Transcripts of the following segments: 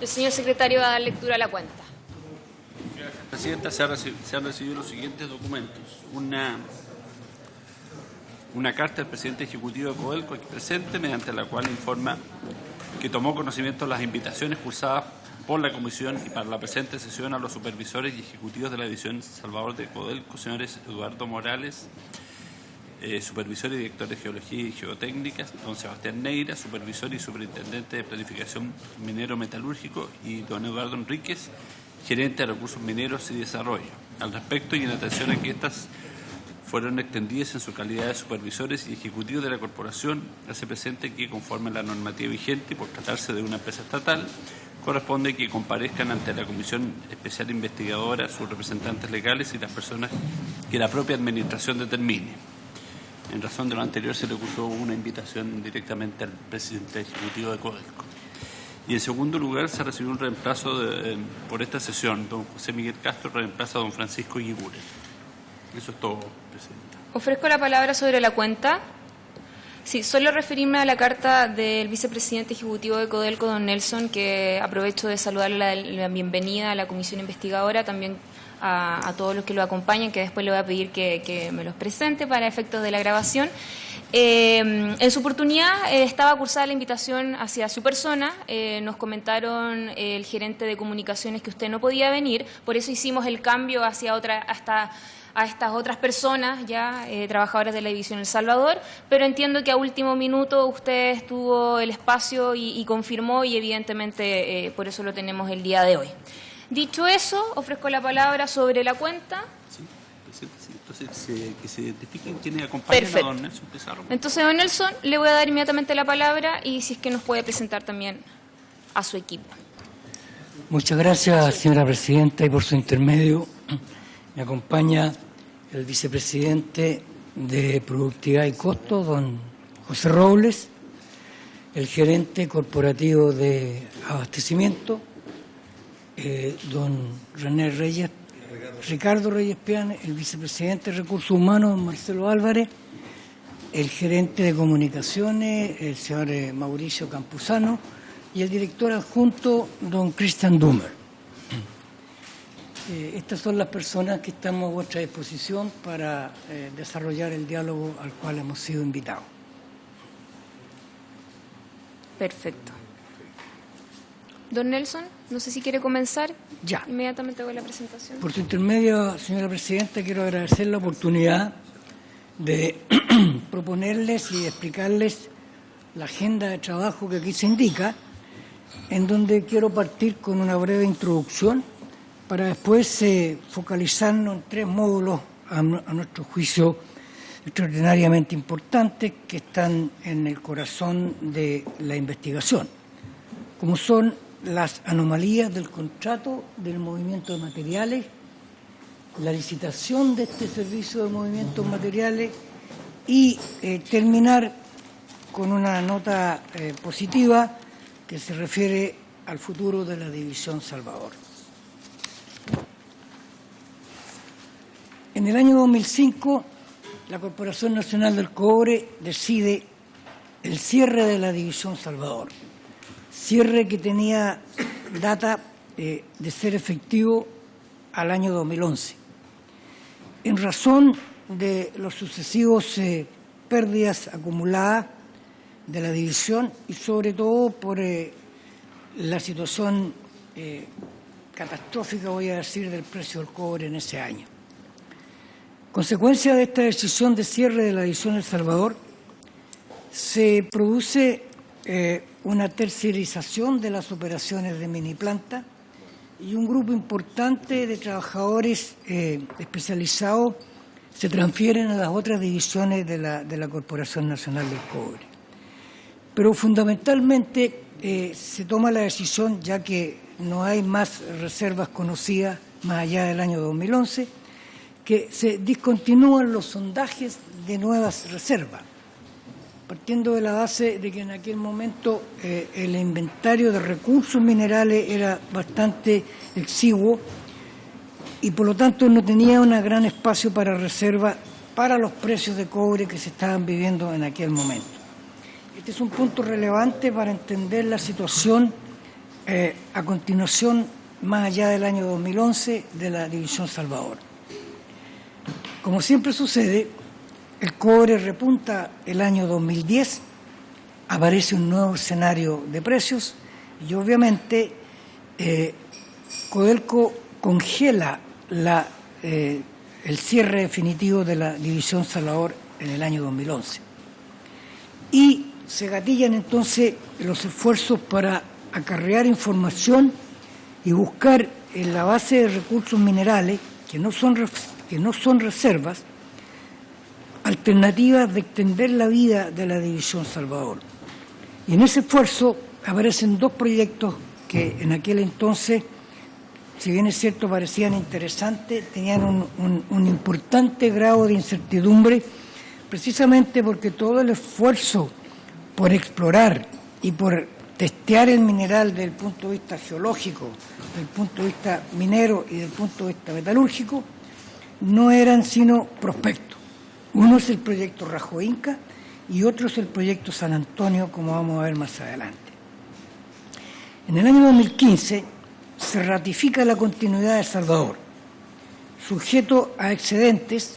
El señor secretario va a dar lectura a la cuenta. Gracias, Presidenta. Se han recibido los siguientes documentos. Una carta del presidente ejecutivo de Codelco aquí presente, mediante la cual informa que tomó conocimiento de las invitaciones cursadas por la Comisión y para la presente sesión a los supervisores y ejecutivos de la División Salvador de Codelco, señores Eduardo Morales, supervisor y director de Geología y Geotécnicas, don Sebastián Neira, supervisor y superintendente de Planificación Minero-Metalúrgico, y don Eduardo Enríquez, gerente de Recursos Mineros y Desarrollo. Al respecto, y en atención a que estas fueron extendidas en su calidad de supervisores y ejecutivos de la corporación, hace presente que, conforme a la normativa vigente y por tratarse de una empresa estatal, corresponde que comparezcan ante la Comisión Especial Investigadora sus representantes legales y las personas que la propia Administración determine. En razón de lo anterior, se le cursó una invitación directamente al presidente ejecutivo de Codelco. Y en segundo lugar, se recibió un reemplazo por esta sesión. Don José Miguel Castro reemplaza a don Francisco Yiguren. Eso es todo, Presidenta. Ofrezco la palabra sobre la cuenta. Sí, solo referirme a la carta del vicepresidente ejecutivo de Codelco, don Nelson, que aprovecho de saludarle la bienvenida a la comisión investigadora, también a todos los que lo acompañan, que después le voy a pedir que me los presente para efectos de la grabación. En su oportunidad estaba cursada la invitación hacia su persona. Nos comentaron el gerente de comunicaciones que usted no podía venir, por eso hicimos el cambio hacia a estas otras personas, ya trabajadoras de la División El Salvador, pero entiendo que a último minuto usted estuvo el espacio y confirmó, y evidentemente por eso lo tenemos el día de hoy. Dicho eso, ofrezco la palabra sobre la cuenta. Sí, Presidenta, sí. Entonces, que se identifiquen quienes acompañan. Perfecto. A don Nelson Pizarro. Entonces, don Nelson, le voy a dar inmediatamente la palabra y si es que nos puede presentar también a su equipo. Muchas gracias, señora Presidenta, y por su intermedio me acompaña el vicepresidente de Productividad y Costos, don José Robles, el gerente corporativo de Abastecimiento, don Ricardo Reyes Piane, el vicepresidente de Recursos Humanos, don Marcelo Álvarez, el gerente de Comunicaciones, el señor Mauricio Campuzano, y el director adjunto, don Cristian Dummer. Estas son las personas que estamos a vuestra disposición para desarrollar el diálogo al cual hemos sido invitados. Perfecto. Don Nelson, no sé si quiere comenzar. Ya. Inmediatamente hago la presentación. Por su intermedio, señora Presidenta, quiero agradecer la oportunidad de proponerles y explicarles la agenda de trabajo que aquí se indica, en donde quiero partir con una breve introducción para después focalizarnos en tres módulos a nuestro juicio extraordinariamente importantes que están en el corazón de la investigación, como son las anomalías del contrato del movimiento de materiales, la licitación de este servicio de movimientos materiales y terminar con una nota positiva que se refiere al futuro de la División Salvador. En el año 2005, la Corporación Nacional del Cobre decide el cierre de la División Salvador, cierre que tenía data de ser efectivo al año 2011. En razón de los sucesivos pérdidas acumuladas de la división y sobre todo por la situación catastrófica, voy a decir, del precio del cobre en ese año. Consecuencia de esta decisión de cierre de la división El Salvador, se produce una terciarización de las operaciones de mini planta y un grupo importante de trabajadores especializados se transfieren a las otras divisiones de la Corporación Nacional del Cobre. Pero fundamentalmente se toma la decisión, ya que no hay más reservas conocidas más allá del año 2011, que se discontinúan los sondajes de nuevas reservas, partiendo de la base de que en aquel momento el inventario de recursos minerales era bastante exiguo y por lo tanto no tenía un gran espacio para reserva para los precios de cobre que se estaban viviendo en aquel momento. Este es un punto relevante para entender la situación a continuación, más allá del año 2011, de la División Salvador. Como siempre sucede, el cobre repunta el año 2010, aparece un nuevo escenario de precios y obviamente Codelco congela el cierre definitivo de la División Salvador en el año 2011. Y se gatillan entonces los esfuerzos para acarrear información y buscar en la base de recursos minerales, que no son reservas, alternativas de extender la vida de la División Salvador. Y en ese esfuerzo aparecen dos proyectos que en aquel entonces, si bien es cierto parecían interesantes, tenían un importante grado de incertidumbre, precisamente porque todo el esfuerzo por explorar y por testear el mineral desde el punto de vista geológico, desde el punto de vista minero y desde el punto de vista metalúrgico, no eran sino prospectos. Uno es el proyecto Rajo Inca y otro es el proyecto San Antonio, como vamos a ver más adelante. En el año 2015 se ratifica la continuidad de Salvador, sujeto a excedentes,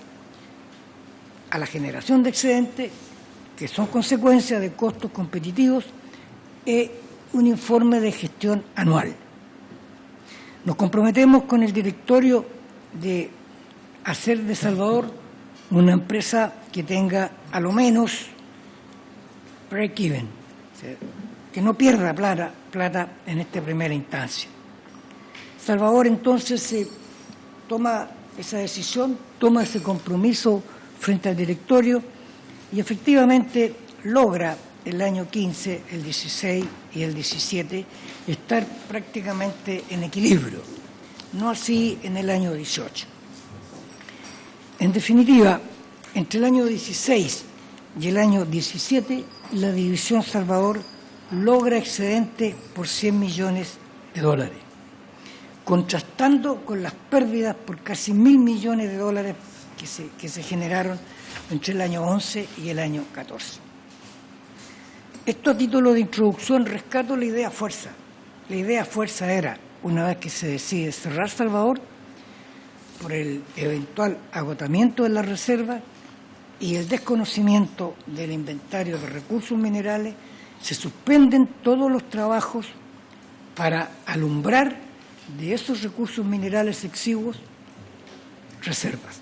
a la generación de excedentes, que son consecuencia de costos competitivos, y un informe de gestión anual. Nos comprometemos con el directorio de hacer de Salvador una empresa que tenga a lo menos break-even, que no pierda plata en esta primera instancia. Salvador entonces toma esa decisión, toma ese compromiso frente al directorio y efectivamente logra el año 15, el 16 y el 17 estar prácticamente en equilibrio, no así en el año 18. En definitiva, entre el año 16 y el año 17, la División Salvador logra excedente por $100 millones, contrastando con las pérdidas por casi $1.000 millones que se generaron entre el año 11 y el año 14. Esto a título de introducción rescato la idea fuerza. La idea fuerza era, una vez que se decide cerrar Salvador, por el eventual agotamiento de la reserva y el desconocimiento del inventario de recursos minerales, se suspenden todos los trabajos para alumbrar de esos recursos minerales exiguos reservas.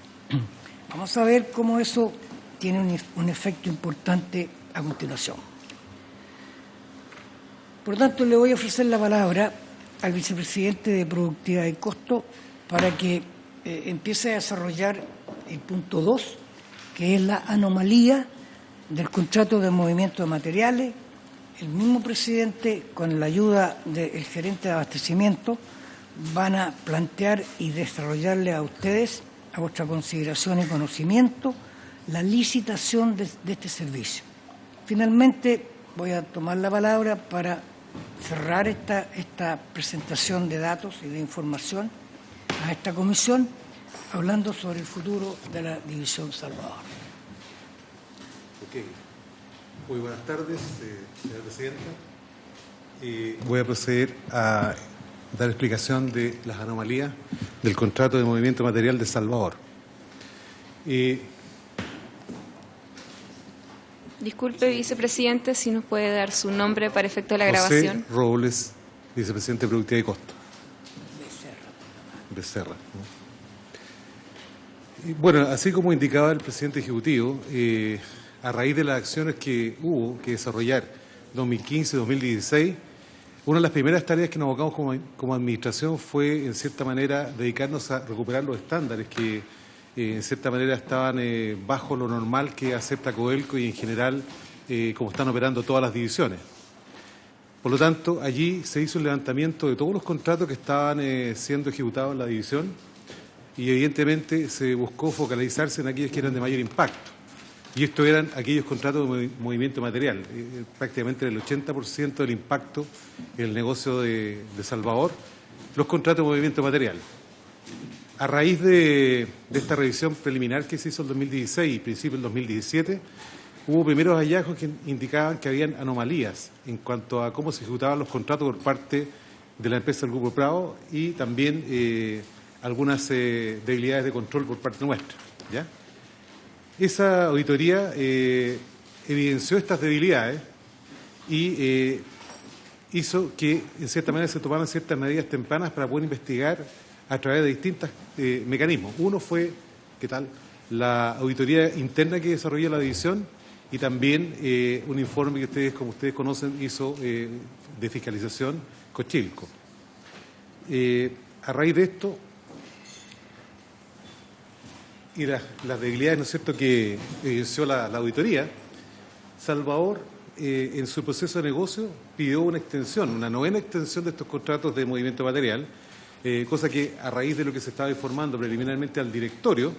Vamos a ver cómo eso tiene un efecto importante a continuación. Por tanto, le voy a ofrecer la palabra al vicepresidente de Productividad y Costo para que empiece a desarrollar el punto 2, que es la anomalía del contrato de movimiento de materiales. El mismo presidente, con la ayuda del gerente de abastecimiento, van a plantear y desarrollarle a ustedes, a vuestra consideración y conocimiento, la licitación de este servicio. Finalmente, voy a tomar la palabra para cerrar esta presentación de datos y de información a esta comisión, hablando sobre el futuro de la División Salvador. Okay. Muy buenas tardes, señora presidenta. Voy a proceder a dar explicación de las anomalías del contrato de movimiento material de Salvador. Disculpe, vicepresidente, si nos puede dar su nombre para efecto de la grabación. José Robles, vicepresidente de Productividad y Costo. Becerra. Y bueno, así como indicaba el presidente ejecutivo, a raíz de las acciones que hubo que desarrollar 2015-2016, una de las primeras tareas que nos abocamos como administración fue, en cierta manera, dedicarnos a recuperar los estándares que, en cierta manera, estaban bajo lo normal que acepta Codelco y, en general, como están operando todas las divisiones. Por lo tanto, allí se hizo un levantamiento de todos los contratos que estaban siendo ejecutados en la división y, evidentemente, se buscó focalizarse en aquellos que eran de mayor impacto. Y estos eran aquellos contratos de movimiento material, prácticamente el 80% del impacto en el negocio de Salvador, los contratos de movimiento material. A raíz de esta revisión preliminar que se hizo en 2016 y principio del 2017, hubo primeros hallazgos que indicaban que habían anomalías en cuanto a cómo se ejecutaban los contratos por parte de la empresa del Grupo Prado y también algunas debilidades de control por parte nuestra, ¿ya? Esa auditoría evidenció estas debilidades y hizo que, en cierta manera, se tomaran ciertas medidas tempranas para poder investigar a través de distintos mecanismos. Uno fue, ¿qué tal?, la auditoría interna que desarrolló la división y también un informe que ustedes, como ustedes conocen, hizo de fiscalización Cochilco. A raíz de esto y las debilidades, ¿no es cierto?, que evidenció la auditoría, Salvador, en su proceso de negocio, pidió una extensión, una novena extensión de estos contratos de movimiento material, cosa que, a raíz de lo que se estaba informando preliminarmente al directorio,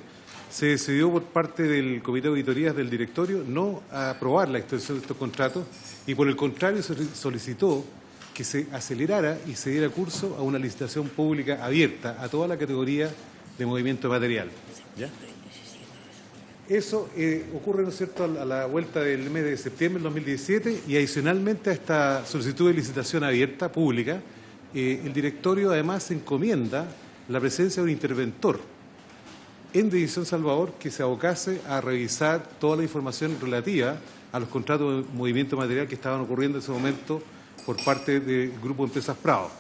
se decidió por parte del Comité de Auditorías del directorio no aprobar la extensión de estos contratos y, por el contrario, se solicitó que se acelerara y se diera curso a una licitación pública abierta a toda la categoría de movimiento material. ¿Ya? Eso ocurre, ¿no es cierto?, a la vuelta del mes de septiembre del 2017 y, adicionalmente a esta solicitud de licitación abierta pública, el directorio además encomienda la presencia de un interventor en División Salvador que se abocase a revisar toda la información relativa a los contratos de movimiento material que estaban ocurriendo en ese momento por parte del Grupo de Empresas Prado.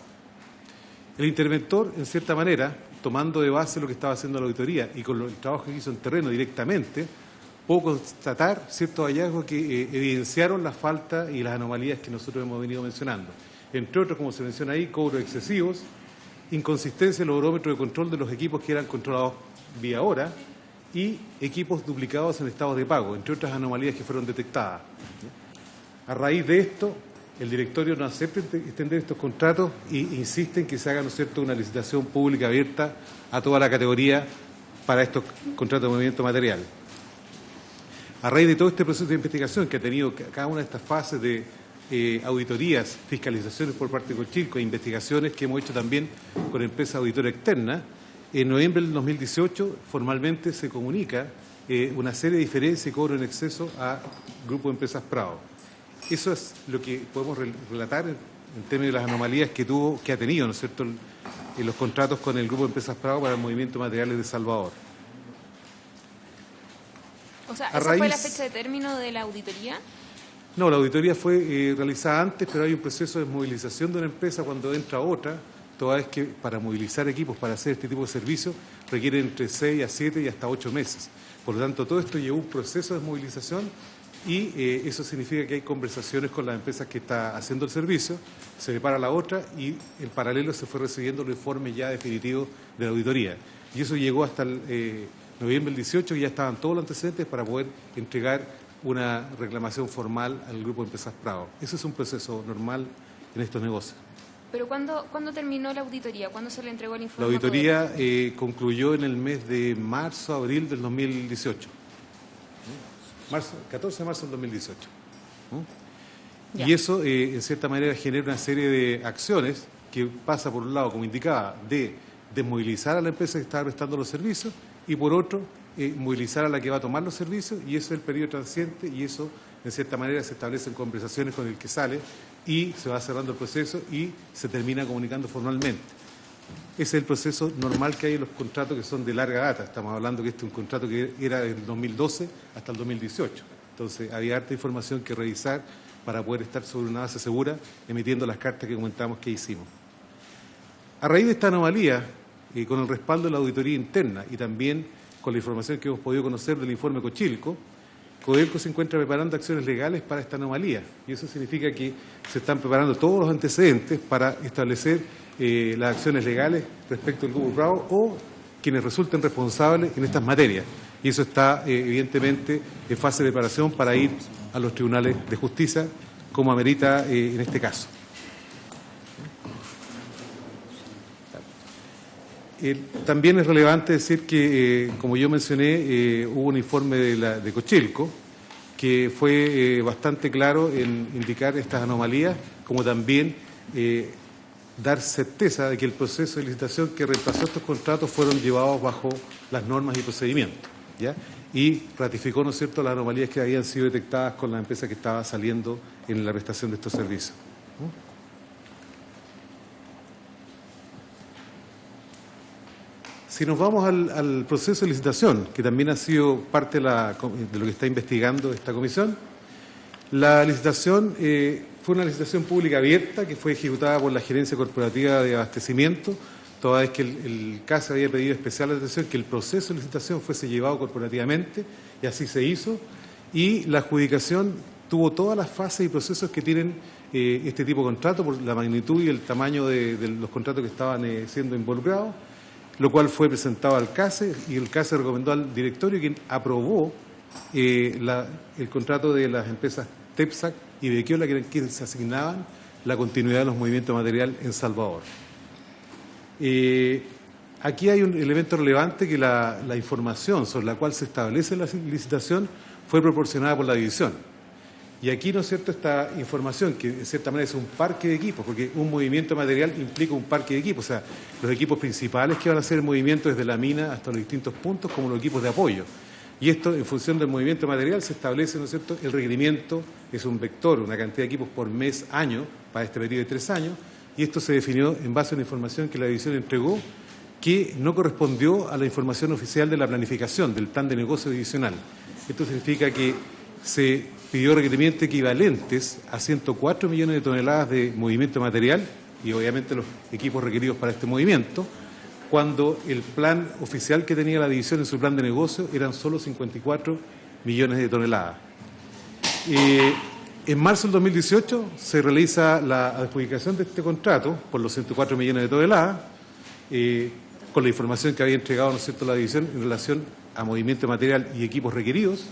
El interventor, en cierta manera, tomando de base lo que estaba haciendo la auditoría y con el trabajo que hizo en terreno directamente, pudo constatar ciertos hallazgos que evidenciaron las faltas y las anomalías que nosotros hemos venido mencionando. Entre otros, como se menciona ahí, cobros excesivos, inconsistencia en los barómetros de control de los equipos que eran controlados vía hora y equipos duplicados en estados de pago, entre otras anomalías que fueron detectadas. A raíz de esto, el directorio no acepta extender estos contratos e insiste en que se haga, ¿no es cierto?, una licitación pública abierta a toda la categoría para estos contratos de movimiento material. A raíz de todo este proceso de investigación que ha tenido cada una de estas fases de auditorías, fiscalizaciones por parte de Cochilco e investigaciones que hemos hecho también con empresa auditora externa, en noviembre del 2018 formalmente se comunica una serie de diferencias y cobro en exceso a Grupo de Empresas Prado. Eso es lo que podemos relatar en términos de las anomalías que ha tenido, ¿no es cierto?, en los contratos con el Grupo de Empresas Prado para el movimiento de materiales de Salvador. O sea, ¿esa fue la fecha de término de la auditoría? No, la auditoría fue realizada antes, pero hay un proceso de movilización de una empresa cuando entra otra, toda vez que para movilizar equipos para hacer este tipo de servicios requiere entre 6 a 7 y hasta 8 meses. Por lo tanto, todo esto llevó un proceso de movilización y eso significa que hay conversaciones con las empresas que está haciendo el servicio, se prepara la otra y en paralelo se fue recibiendo los informes ya definitivos de la auditoría. Y eso llegó hasta el noviembre del 18 y ya estaban todos los antecedentes para poder entregar una reclamación formal al Grupo de Empresas Prado. Eso es un proceso normal en estos negocios. ¿Pero cuándo terminó la auditoría? ¿Cuándo se le entregó el informe? La auditoría concluyó en el mes de marzo, abril del 2018. 14 de marzo del 2018. Y eso, en cierta manera, genera una serie de acciones que pasa, por un lado, como indicaba, de desmovilizar a la empresa que estaba prestando los servicios y, por otro, movilizar a la que va a tomar los servicios, y eso es el periodo transiente y eso, en cierta manera, se establecen conversaciones con el que sale y se va cerrando el proceso y se termina comunicando formalmente. Ese es el proceso normal que hay en los contratos que son de larga data. Estamos hablando que este es un contrato que era del 2012 hasta el 2018. Entonces, había harta información que revisar para poder estar sobre una base segura, emitiendo las cartas que comentamos que hicimos. A raíz de esta anomalía, con el respaldo de la auditoría interna y también con la información que hemos podido conocer del informe Cochilco, Codelco se encuentra preparando acciones legales para esta anomalía, y eso significa que se están preparando todos los antecedentes para establecer las acciones legales respecto al Grupo Prado o quienes resulten responsables en estas materias. Y eso está, evidentemente, en fase de preparación para ir a los tribunales de justicia, como amerita en este caso. También es relevante decir que, como yo mencioné, hubo un informe de Cochilco que fue bastante claro en indicar estas anomalías, como también dar certeza de que el proceso de licitación que reemplazó estos contratos fueron llevados bajo las normas y procedimientos, ¿ya? Y ratificó, ¿no es cierto?, las anomalías que habían sido detectadas con la empresa que estaba saliendo en la prestación de estos servicios. Si nos vamos al proceso de licitación, que también ha sido parte de lo que está investigando esta comisión, la licitación fue una licitación pública abierta que fue ejecutada por la Gerencia Corporativa de Abastecimiento, toda vez que el CASE había pedido especial atención que el proceso de licitación fuese llevado corporativamente, y así se hizo, y la adjudicación tuvo todas las fases y procesos que tienen este tipo de contrato por la magnitud y el tamaño de los contratos que estaban siendo involucrados, lo cual fue presentado al CASE y el CASE recomendó al directorio, quien aprobó el contrato de las empresas TEPSAC y Bequiola, que eran quienes se asignaban la continuidad de los movimientos de material en Salvador. Aquí hay un elemento relevante, que la información sobre la cual se establece la licitación fue proporcionada por la división. Y aquí, ¿no es cierto?, esta información, que de cierta manera es un parque de equipos, porque un movimiento de material implica un parque de equipos, o sea, los equipos principales que van a hacer el movimiento desde la mina hasta los distintos puntos, como los equipos de apoyo. Y esto, en función del movimiento de material, se establece, ¿no es cierto?, el requerimiento, es un vector, una cantidad de equipos por mes, año, para este periodo de 3 años, y esto se definió en base a una información que la división entregó, que no correspondió a la información oficial de la planificación, del plan de negocio divisional. Esto significa que se pidió requerimientos equivalentes a 104 millones de toneladas de movimiento material y obviamente los equipos requeridos para este movimiento, cuando el plan oficial que tenía la división en su plan de negocio eran solo 54 millones de toneladas. En marzo del 2018 se realiza la adjudicación de este contrato por los 104 millones de toneladas, con la información que había entregado, ¿no es cierto?, la división en relación a movimiento de material y equipos requeridos.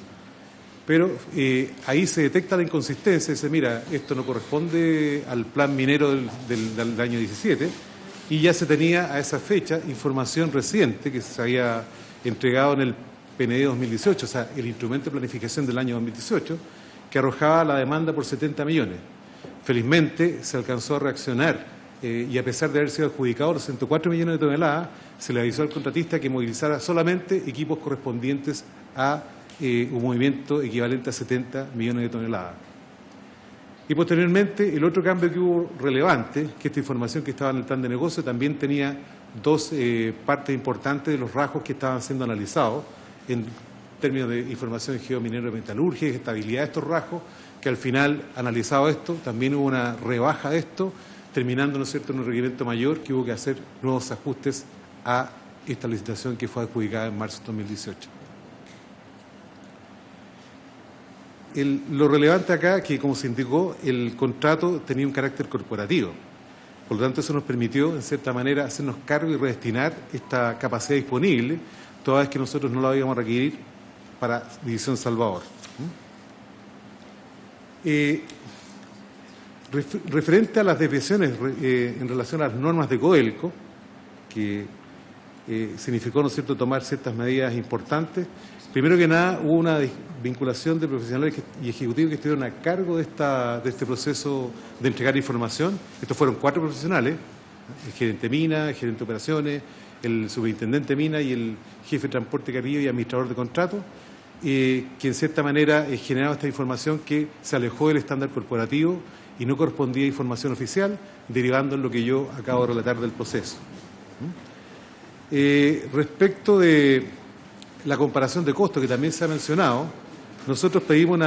Pero ahí se detecta la inconsistencia, dice, mira, esto no corresponde al plan minero del año 17, y ya se tenía a esa fecha información reciente que se había entregado en el PND 2018, o sea, el instrumento de planificación del año 2018, que arrojaba la demanda por 70 millones. Felizmente se alcanzó a reaccionar y a pesar de haber sido adjudicados los 104 millones de toneladas, se le avisó al contratista que movilizara solamente equipos correspondientes a un movimiento equivalente a 70 millones de toneladas. Y posteriormente, el otro cambio que hubo relevante, que esta información que estaba en el plan de negocio también tenía 2 partes importantes de los rasgos que estaban siendo analizados en términos de información de geominero de metalurgia y estabilidad de estos rasgos, que al final, analizado esto, también hubo una rebaja de esto, terminando, ¿no es cierto?, en un requerimiento mayor que hubo que hacer nuevos ajustes a esta licitación que fue adjudicada en marzo de 2018. Lo relevante acá, que como se indicó, el contrato tenía un carácter corporativo. Por lo tanto, eso nos permitió, en cierta manera, hacernos cargo y redestinar esta capacidad disponible, toda vez que nosotros no la íbamos a requerir para División Salvador. Referente a las desviaciones en relación a las normas de Codelco, que significó, ¿no es cierto?, tomar ciertas medidas importantes. Primero que nada, hubo una vinculación de profesionales y ejecutivos que estuvieron a cargo de este proceso de entregar información. Estos fueron 4 profesionales, el gerente mina, el gerente de operaciones, el superintendente mina y el jefe de transporte Caribe y administrador de contratos, que en cierta manera generaba esta información que se alejó del estándar corporativo y no correspondía a información oficial, derivando en lo que yo acabo de relatar del proceso. Respecto de la comparación de costos, que también se ha mencionado, nosotros pedimos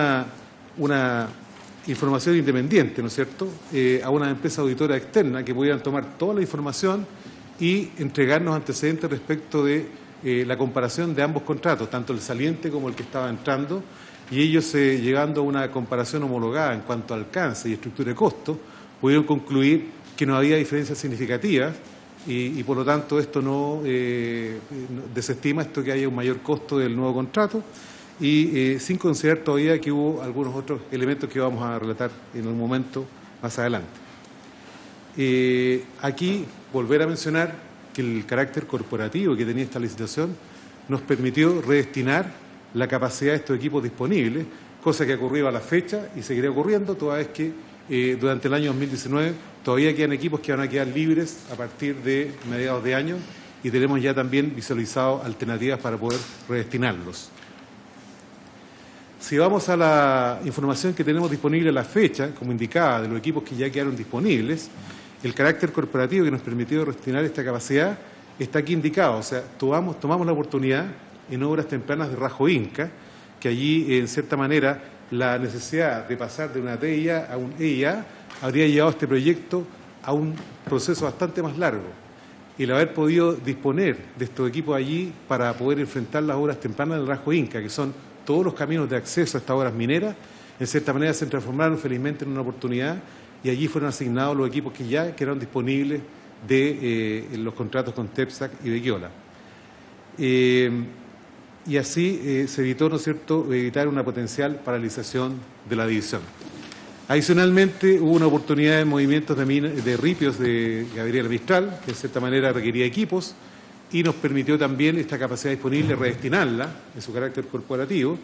una información independiente, ¿no es cierto?, a una empresa auditora externa que pudieran tomar toda la información y entregarnos antecedentes respecto de la comparación de ambos contratos, tanto el saliente como el que estaba entrando, y ellos, llegando a una comparación homologada en cuanto a alcance y estructura de costo, pudieron concluir que no había diferencias significativas y por lo tanto esto no desestima esto que haya un mayor costo del nuevo contrato, y sin considerar todavía que hubo algunos otros elementos que vamos a relatar en un momento más adelante. Aquí volver a mencionar que el carácter corporativo que tenía esta licitación nos permitió redestinar la capacidad de estos equipos disponibles, cosa que ha ocurrido a la fecha y seguirá ocurriendo, toda vez que durante el año 2019 todavía quedan equipos que van a quedar libres a partir de mediados de año y tenemos ya también visualizado alternativas para poder redestinarlos. Si vamos a la información que tenemos disponible a la fecha, como indicaba, de los equipos que ya quedaron disponibles, el carácter corporativo que nos permitió redestinar esta capacidad está aquí indicado. O sea, tomamos la oportunidad en obras tempranas de Rajo Inca, que allí, en cierta manera, la necesidad de pasar de una TIA a un EIA habría llevado este proyecto a un proceso bastante más largo. El haber podido disponer de estos equipos allí para poder enfrentar las obras tempranas del Rajo Inca, que son todos los caminos de acceso a estas obras mineras, en cierta manera se transformaron felizmente en una oportunidad y allí fueron asignados los equipos que eran disponibles de los contratos con TEPSAC y de Quiola. Y así se evitó, ¿no es cierto?, evitar una potencial paralización de la división. Adicionalmente, hubo una oportunidad de movimientos de ripios de Gabriela Mistral, que en cierta manera requería equipos, y nos permitió también esta capacidad disponible redestinarla en su carácter corporativo.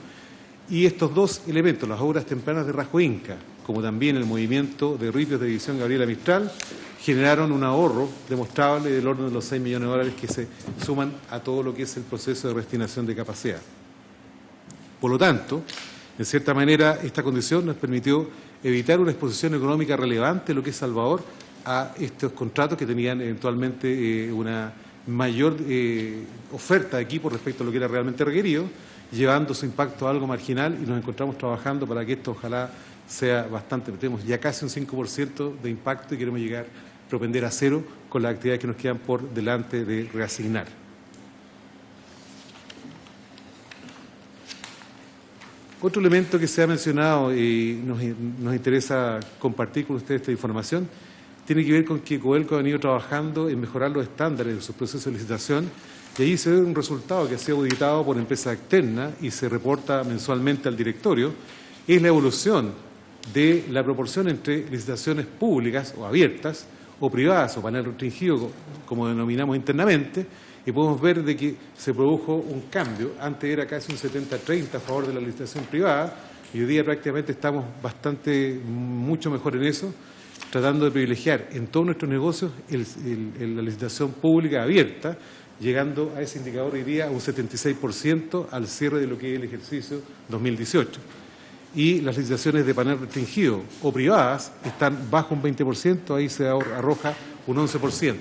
Y estos dos elementos, las obras tempranas de Rajo Inca, como también el movimiento de ripios de división Gabriela Mistral, generaron un ahorro demostrable del orden de los 6 millones de dólares que se suman a todo lo que es el proceso de redestinación de capacidad. Por lo tanto, en cierta manera, esta condición nos permitió evitar una exposición económica relevante de lo que es Salvador a estos contratos que tenían eventualmente una mayor oferta de equipo respecto a lo que era realmente requerido, llevando su impacto a algo marginal, y nos encontramos trabajando para que esto ojalá sea bastante. Tenemos ya casi un 5% de impacto y queremos propender a cero con las actividades que nos quedan por delante de reasignar. Otro elemento que se ha mencionado y nos interesa compartir con ustedes esta información tiene que ver con que Codelco ha venido trabajando en mejorar los estándares de sus procesos de licitación, y ahí se ve un resultado que ha sido auditado por empresa externa y se reporta mensualmente al directorio. Es la evolución de la proporción entre licitaciones públicas o abiertas o privadas o panel restringido, como denominamos internamente, y podemos ver de que se produjo un cambio. Antes era casi un 70-30 a favor de la licitación privada, y hoy día prácticamente estamos mucho mejor en eso, tratando de privilegiar en todos nuestros negocios la licitación pública abierta, llegando a ese indicador hoy día a un 76% al cierre de lo que es el ejercicio 2018. Y las licitaciones de panel restringido o privadas están bajo un 20%, ahí se arroja un 11%.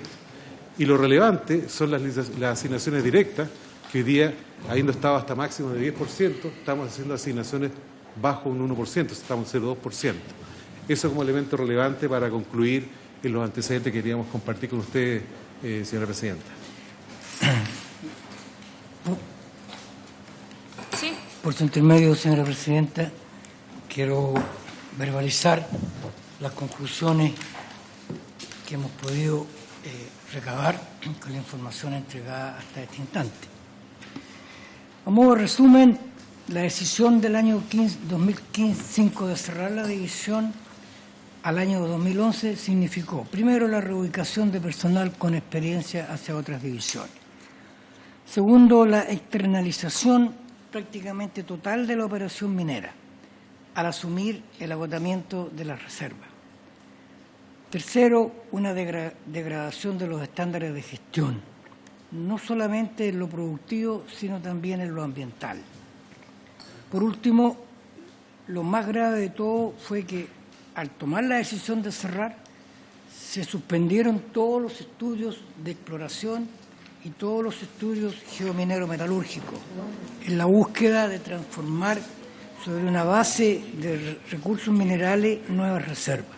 Y lo relevante son las asignaciones directas, que hoy día, habiendo estado hasta máximo de 10%, estamos haciendo asignaciones bajo un 1%, estamos en 0,2%. Eso como elemento relevante para concluir en los antecedentes que queríamos compartir con ustedes, señora presidenta. Sí. Por su intermedio, señora presidenta, quiero verbalizar las conclusiones que hemos podido recabar con la información entregada hasta este instante. A modo de resumen, la decisión del año 2005 de cerrar la división al año 2011 significó, primero, la reubicación de personal con experiencia hacia otras divisiones. Segundo, la externalización prácticamente total de la operación minera, al asumir el agotamiento de las reservas. Tercero, una degradación de los estándares de gestión, no solamente en lo productivo, sino también en lo ambiental. Por último, lo más grave de todo fue que, al tomar la decisión de cerrar, se suspendieron todos los estudios de exploración y todos los estudios geominero-metalúrgicos en la búsqueda de transformar sobre una base de recursos minerales nuevas reservas.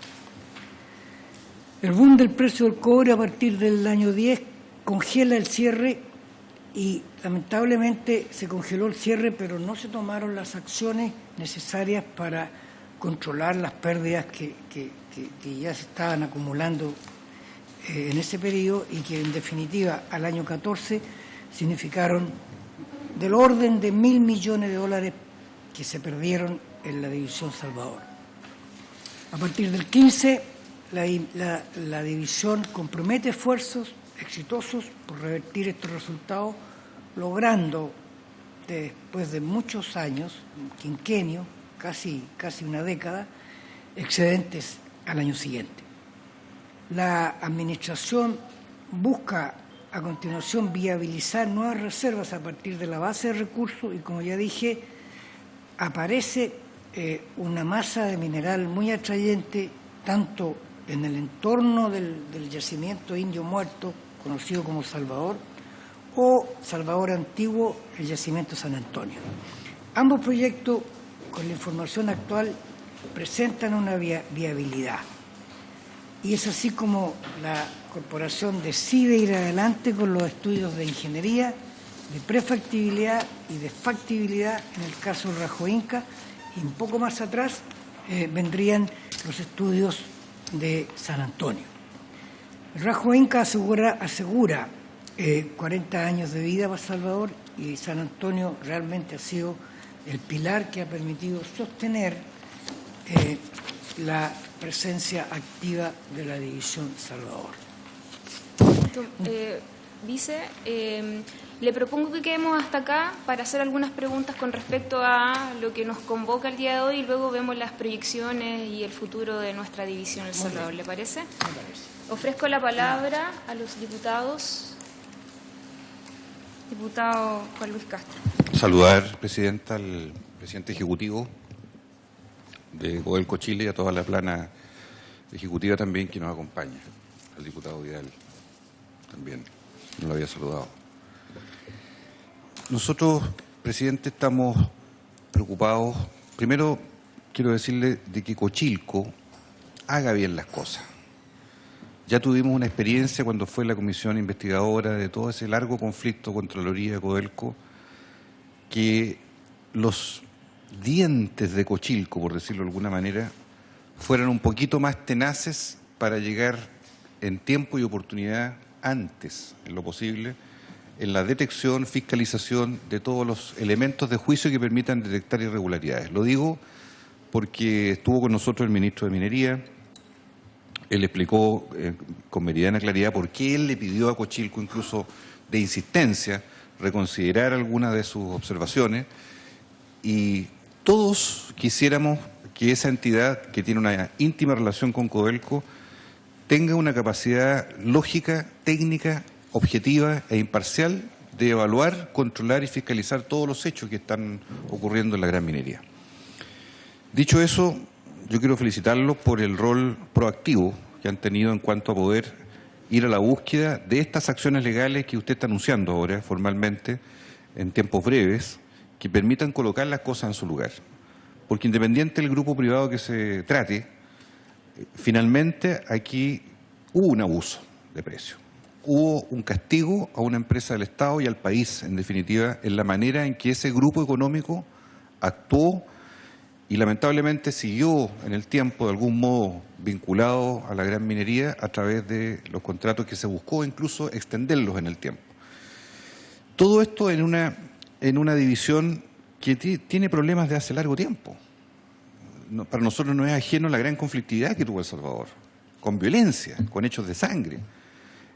El boom del precio del cobre a partir del año 10 congela el cierre y lamentablemente se congeló el cierre, pero no se tomaron las acciones necesarias para controlar las pérdidas que ya se estaban acumulando en ese periodo y que en definitiva al año 14 significaron del orden de $1.000 millones que se perdieron en la división Salvador. A partir del 15, la división compromete esfuerzos exitosos por revertir estos resultados, logrando, después de muchos años, un quinquenio, casi una década, excedentes al año siguiente. La Administración busca a continuación viabilizar nuevas reservas a partir de la base de recursos y, como ya dije, aparece una masa de mineral muy atrayente tanto en el entorno del yacimiento Indio Muerto, conocido como Salvador, o Salvador Antiguo, el yacimiento San Antonio. Ambos proyectos, con la información actual, presentan una viabilidad. Y es así como la corporación decide ir adelante con los estudios de ingeniería, de prefactibilidad y de factibilidad en el caso del Rajo Inca, y un poco más atrás vendrían los estudios de San Antonio. El Rajo Inca asegura 40 años de vida para Salvador, y San Antonio realmente ha sido el pilar que ha permitido sostener la presencia activa de la División Salvador. Vice, le propongo que quedemos hasta acá para hacer algunas preguntas con respecto a lo que nos convoca el día de hoy, y luego vemos las proyecciones y el futuro de nuestra división El Salvador. ¿Le parece? Me parece. Ofrezco la palabra a los diputados. Diputado Juan Luis Castro. Saludar, Presidenta, al presidente ejecutivo de Codelco Chile y a toda la plana ejecutiva también que nos acompaña. Al diputado Vidal también, no lo había saludado. Nosotros, Presidente, estamos preocupados. Primero, quiero decirle de que Cochilco haga bien las cosas. Ya tuvimos una experiencia cuando fue la comisión investigadora de todo ese largo conflicto Contraloría de Codelco, que los dientes de Cochilco, por decirlo de alguna manera, fueran un poquito más tenaces para llegar en tiempo y oportunidad antes, en lo posible, en la detección, fiscalización de todos los elementos de juicio que permitan detectar irregularidades. Lo digo porque estuvo con nosotros el ministro de Minería. Él explicó con meridiana claridad por qué él le pidió a Cochilco, incluso de insistencia, reconsiderar algunas de sus observaciones, y todos quisiéramos que esa entidad, que tiene una íntima relación con Codelco, tenga una capacidad lógica, técnica, objetiva e imparcial de evaluar, controlar y fiscalizar todos los hechos que están ocurriendo en la gran minería. Dicho eso, yo quiero felicitarlos por el rol proactivo que han tenido en cuanto a poder ir a la búsqueda de estas acciones legales que usted está anunciando ahora formalmente en tiempos breves, que permitan colocar las cosas en su lugar. Porque independiente del grupo privado que se trate, finalmente aquí hubo un abuso de precio. Hubo un castigo a una empresa del Estado y al país, en definitiva, en la manera en que ese grupo económico actuó y lamentablemente siguió en el tiempo de algún modo vinculado a la gran minería a través de los contratos que se buscó incluso extenderlos en el tiempo. Todo esto en una división que tiene problemas de hace largo tiempo. Para nosotros no es ajeno la gran conflictividad que tuvo El Salvador, con violencia, con hechos de sangre,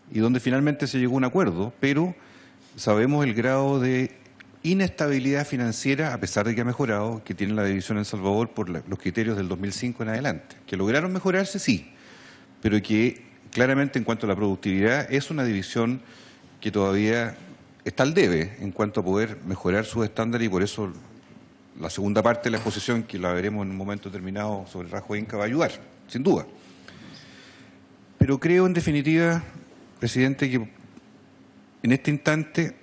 y donde finalmente se llegó a un acuerdo, pero sabemos el grado de inestabilidad financiera, a pesar de que ha mejorado, que tiene la división en El Salvador por los criterios del 2005 en adelante. Que lograron mejorarse, sí, pero que claramente en cuanto a la productividad es una división que todavía está al debe en cuanto a poder mejorar sus estándares, y por eso la segunda parte de la exposición, que la veremos en un momento determinado sobre el Rajo Inca, va a ayudar, sin duda. Pero creo, en definitiva, Presidente, que en este instante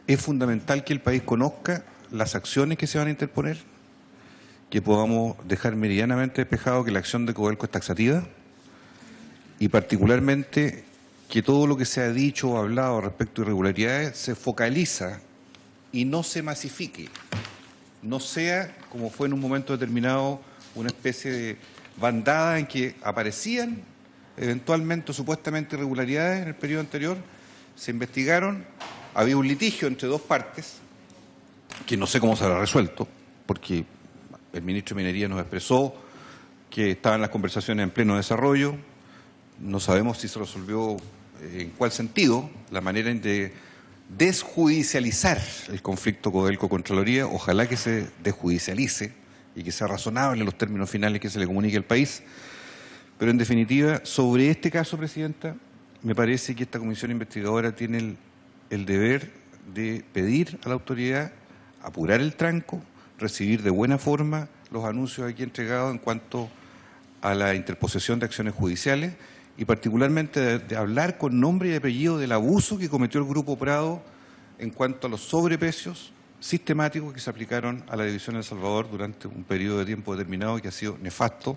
es fundamental que el país conozca las acciones que se van a interponer, que podamos dejar meridianamente despejado que la acción de Codelco es taxativa, y particularmente que todo lo que se ha dicho o hablado respecto a irregularidades se focaliza y no se masifique, no sea, como fue en un momento determinado, una especie de bandada en que aparecían eventualmente supuestamente irregularidades en el periodo anterior, se investigaron, había un litigio entre dos partes, que no sé cómo se habrá resuelto, porque el ministro de Minería nos expresó que estaban las conversaciones en pleno desarrollo, no sabemos si se resolvió en cuál sentido, la manera de desjudicializar el conflicto Codelco-Contraloría, ojalá que se desjudicialice y que sea razonable los términos finales que se le comunique al país. Pero en definitiva, sobre este caso, Presidenta, me parece que esta comisión investigadora tiene el deber de pedir a la autoridad apurar el tranco, recibir de buena forma los anuncios aquí entregados en cuanto a la interposición de acciones judiciales y particularmente de hablar con nombre y apellido del abuso que cometió el Grupo Prado en cuanto a los sobreprecios sistemáticos que se aplicaron a la división de El Salvador durante un periodo de tiempo determinado que ha sido nefasto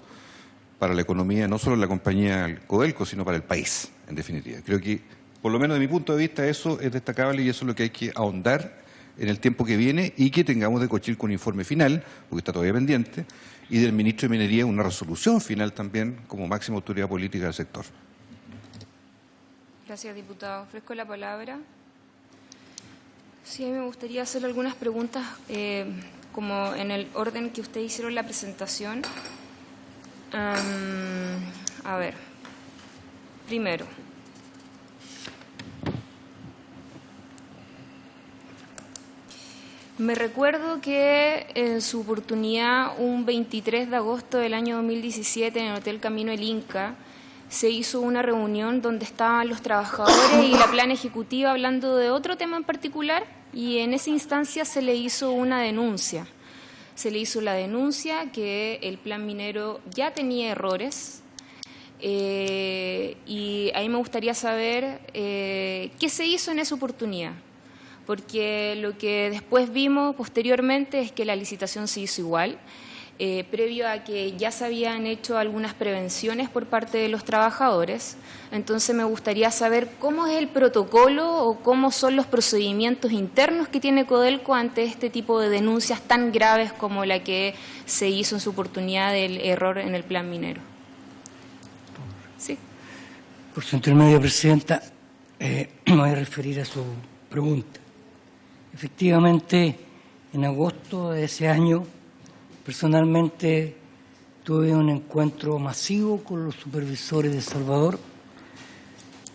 para la economía, no solo de la compañía Codelco, sino para el país, en definitiva. Creo que, por lo menos de mi punto de vista, eso es destacable y eso es lo que hay que ahondar en el tiempo que viene y que tengamos de Cochilco un informe final, porque está todavía pendiente, y del ministro de Minería una resolución final también como máxima autoridad política del sector. Gracias, diputado. Ofrezco la palabra. Sí, a mí me gustaría hacer algunas preguntas, como en el orden que ustedes hicieron la presentación. A ver, primero, me recuerdo que en su oportunidad, un 23 de agosto del año 2017, en el Hotel Camino El Inca, se hizo una reunión donde estaban los trabajadores y la plana ejecutiva hablando de otro tema en particular, y en esa instancia se le hizo una denuncia. Se le hizo la denuncia que el plan minero ya tenía errores, y ahí me gustaría saber qué se hizo en esa oportunidad, porque lo que después vimos posteriormente es que la licitación se hizo igual, previo a que ya se habían hecho algunas prevenciones por parte de los trabajadores. Entonces me gustaría saber cómo es el protocolo o cómo son los procedimientos internos que tiene Codelco ante este tipo de denuncias tan graves como la que se hizo en su oportunidad del error en el plan minero. Sí. Por su intermedio, Presidenta, me voy a referir a su pregunta. Efectivamente, en agosto de ese año, personalmente tuve un encuentro masivo con los supervisores de El Salvador,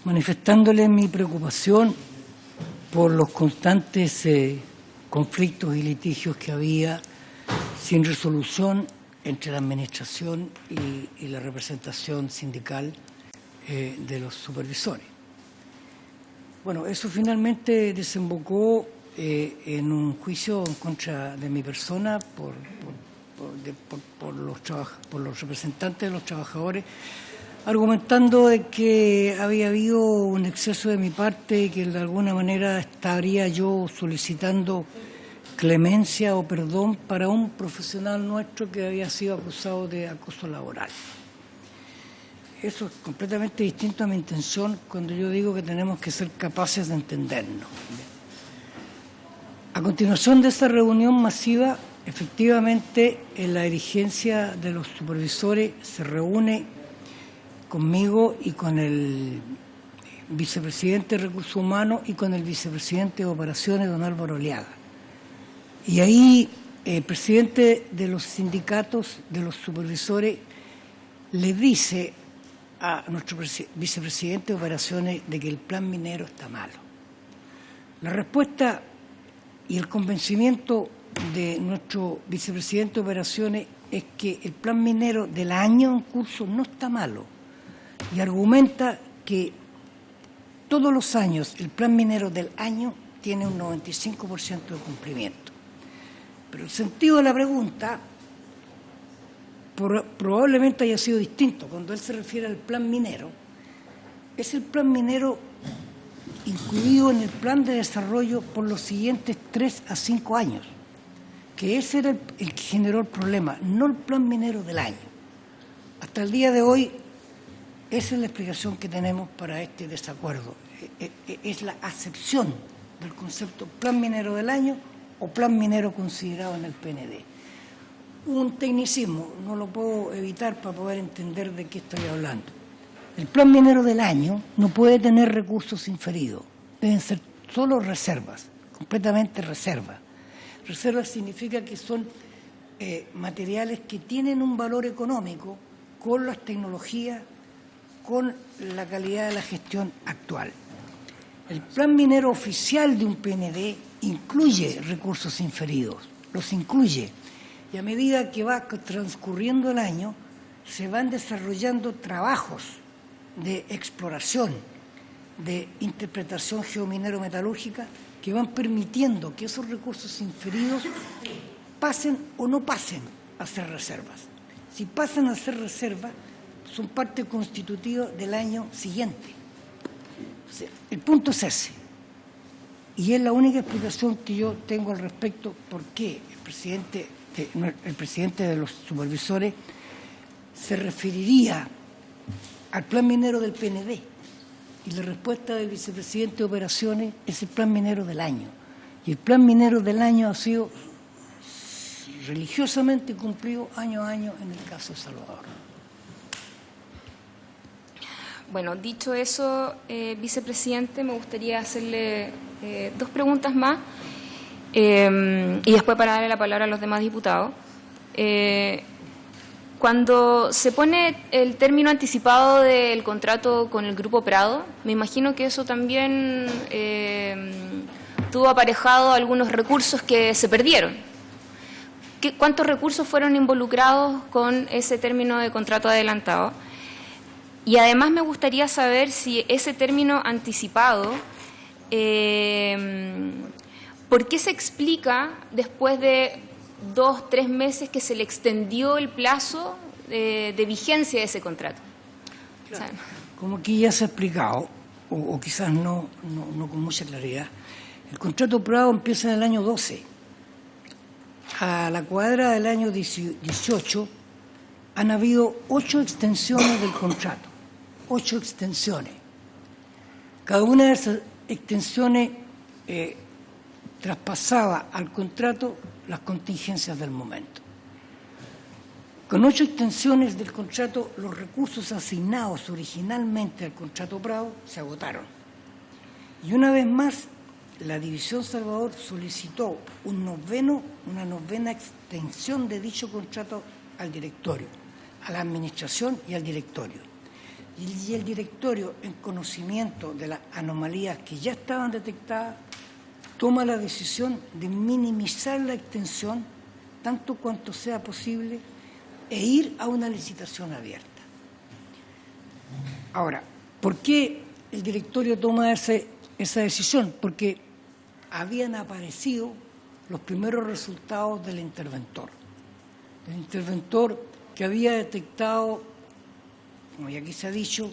manifestándoles mi preocupación por los constantes conflictos y litigios que había sin resolución entre la administración y la representación sindical de los supervisores. Bueno, eso finalmente desembocó en un juicio en contra de mi persona por los representantes de los trabajadores, argumentando de que había habido un exceso de mi parte y que de alguna manera estaría yo solicitando clemencia o perdón para un profesional nuestro que había sido acusado de acoso laboral. Eso es completamente distinto a mi intención cuando yo digo que tenemos que ser capaces de entendernos. A continuación de esta reunión masiva, efectivamente, en la dirigencia de los supervisores se reúne conmigo y con el vicepresidente de Recursos Humanos y con el vicepresidente de Operaciones, don Álvaro Aliaga. Y ahí el presidente de los sindicatos de los supervisores le dice a nuestro vicepresidente de Operaciones de que el plan minero está malo. La respuesta y el convencimiento de nuestro vicepresidente de Operaciones es que el plan minero del año en curso no está malo, y argumenta que todos los años el plan minero del año tiene un 95% de cumplimiento. Pero el sentido de la pregunta probablemente haya sido distinto. Cuando él se refiere al plan minero, es el plan minero incluido en el plan de desarrollo por los siguientes 3 a 5 años, que ese era el que generó el problema, no el plan minero del año. Hasta el día de hoy, esa es la explicación que tenemos para este desacuerdo. Es la acepción del concepto plan minero del año o plan minero considerado en el PND. Un tecnicismo, no lo puedo evitar para poder entender de qué estoy hablando. El plan minero del año no puede tener recursos inferidos, deben ser solo reservas, completamente reservas. Reservas significa que son materiales que tienen un valor económico con las tecnologías, con la calidad de la gestión actual. El plan minero oficial de un PND incluye recursos inferidos, los incluye, y a medida que va transcurriendo el año se van desarrollando trabajos de exploración, de interpretación geominero-metalúrgica que van permitiendo que esos recursos inferidos pasen o no pasen a ser reservas. Si pasan a ser reservas, son parte constitutiva del año siguiente. Entonces, el punto es ese. Y es la única explicación que yo tengo al respecto por qué el presidente de los supervisores se referiría al plan minero del PND. Y la respuesta del vicepresidente de Operaciones es el plan minero del año. Y el plan minero del año ha sido religiosamente cumplido año a año en el caso de Salvador. Bueno, dicho eso, vicepresidente, me gustaría hacerle dos preguntas más y después para darle la palabra a los demás diputados. Cuando se pone el término anticipado del contrato con el Grupo Prado, me imagino que eso también tuvo aparejado algunos recursos que se perdieron. ¿Cuántos recursos fueron involucrados con ese término de contrato adelantado? Y además me gustaría saber si ese término anticipado, ¿por qué se explica después de 2, 3 meses que se le extendió el plazo de vigencia de ese contrato? Claro. O sea, como aquí ya se ha explicado, o quizás no con mucha claridad, el contrato Prado empieza en el año 12. A la cuadra del año 18 han habido 8 extensiones del contrato. 8 extensiones. Cada una de esas extensiones traspasaba al contrato las contingencias del momento. Con 8 extensiones del contrato, los recursos asignados originalmente al contrato Prado se agotaron. Y una vez más, la División Salvador solicitó una novena extensión de dicho contrato al directorio, a la administración y al directorio. Y el directorio, en conocimiento de las anomalías que ya estaban detectadas, toma la decisión de minimizar la extensión tanto cuanto sea posible e ir a una licitación abierta. Ahora, ¿por qué el directorio toma esa decisión? Porque habían aparecido los primeros resultados del interventor. El interventor que había detectado, como ya aquí se ha dicho,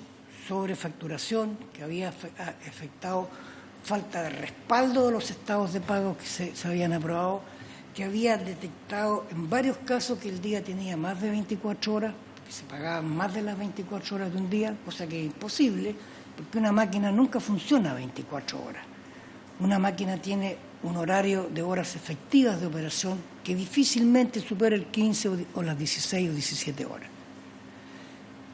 sobrefacturación, que había afectado falta de respaldo de los estados de pago que se habían aprobado, que había detectado en varios casos que el día tenía más de 24 horas, que se pagaban más de las 24 horas de un día, cosa que es imposible, porque una máquina nunca funciona 24 horas. Una máquina tiene un horario de horas efectivas de operación que difícilmente supera el 15 o las 16 o 17 horas.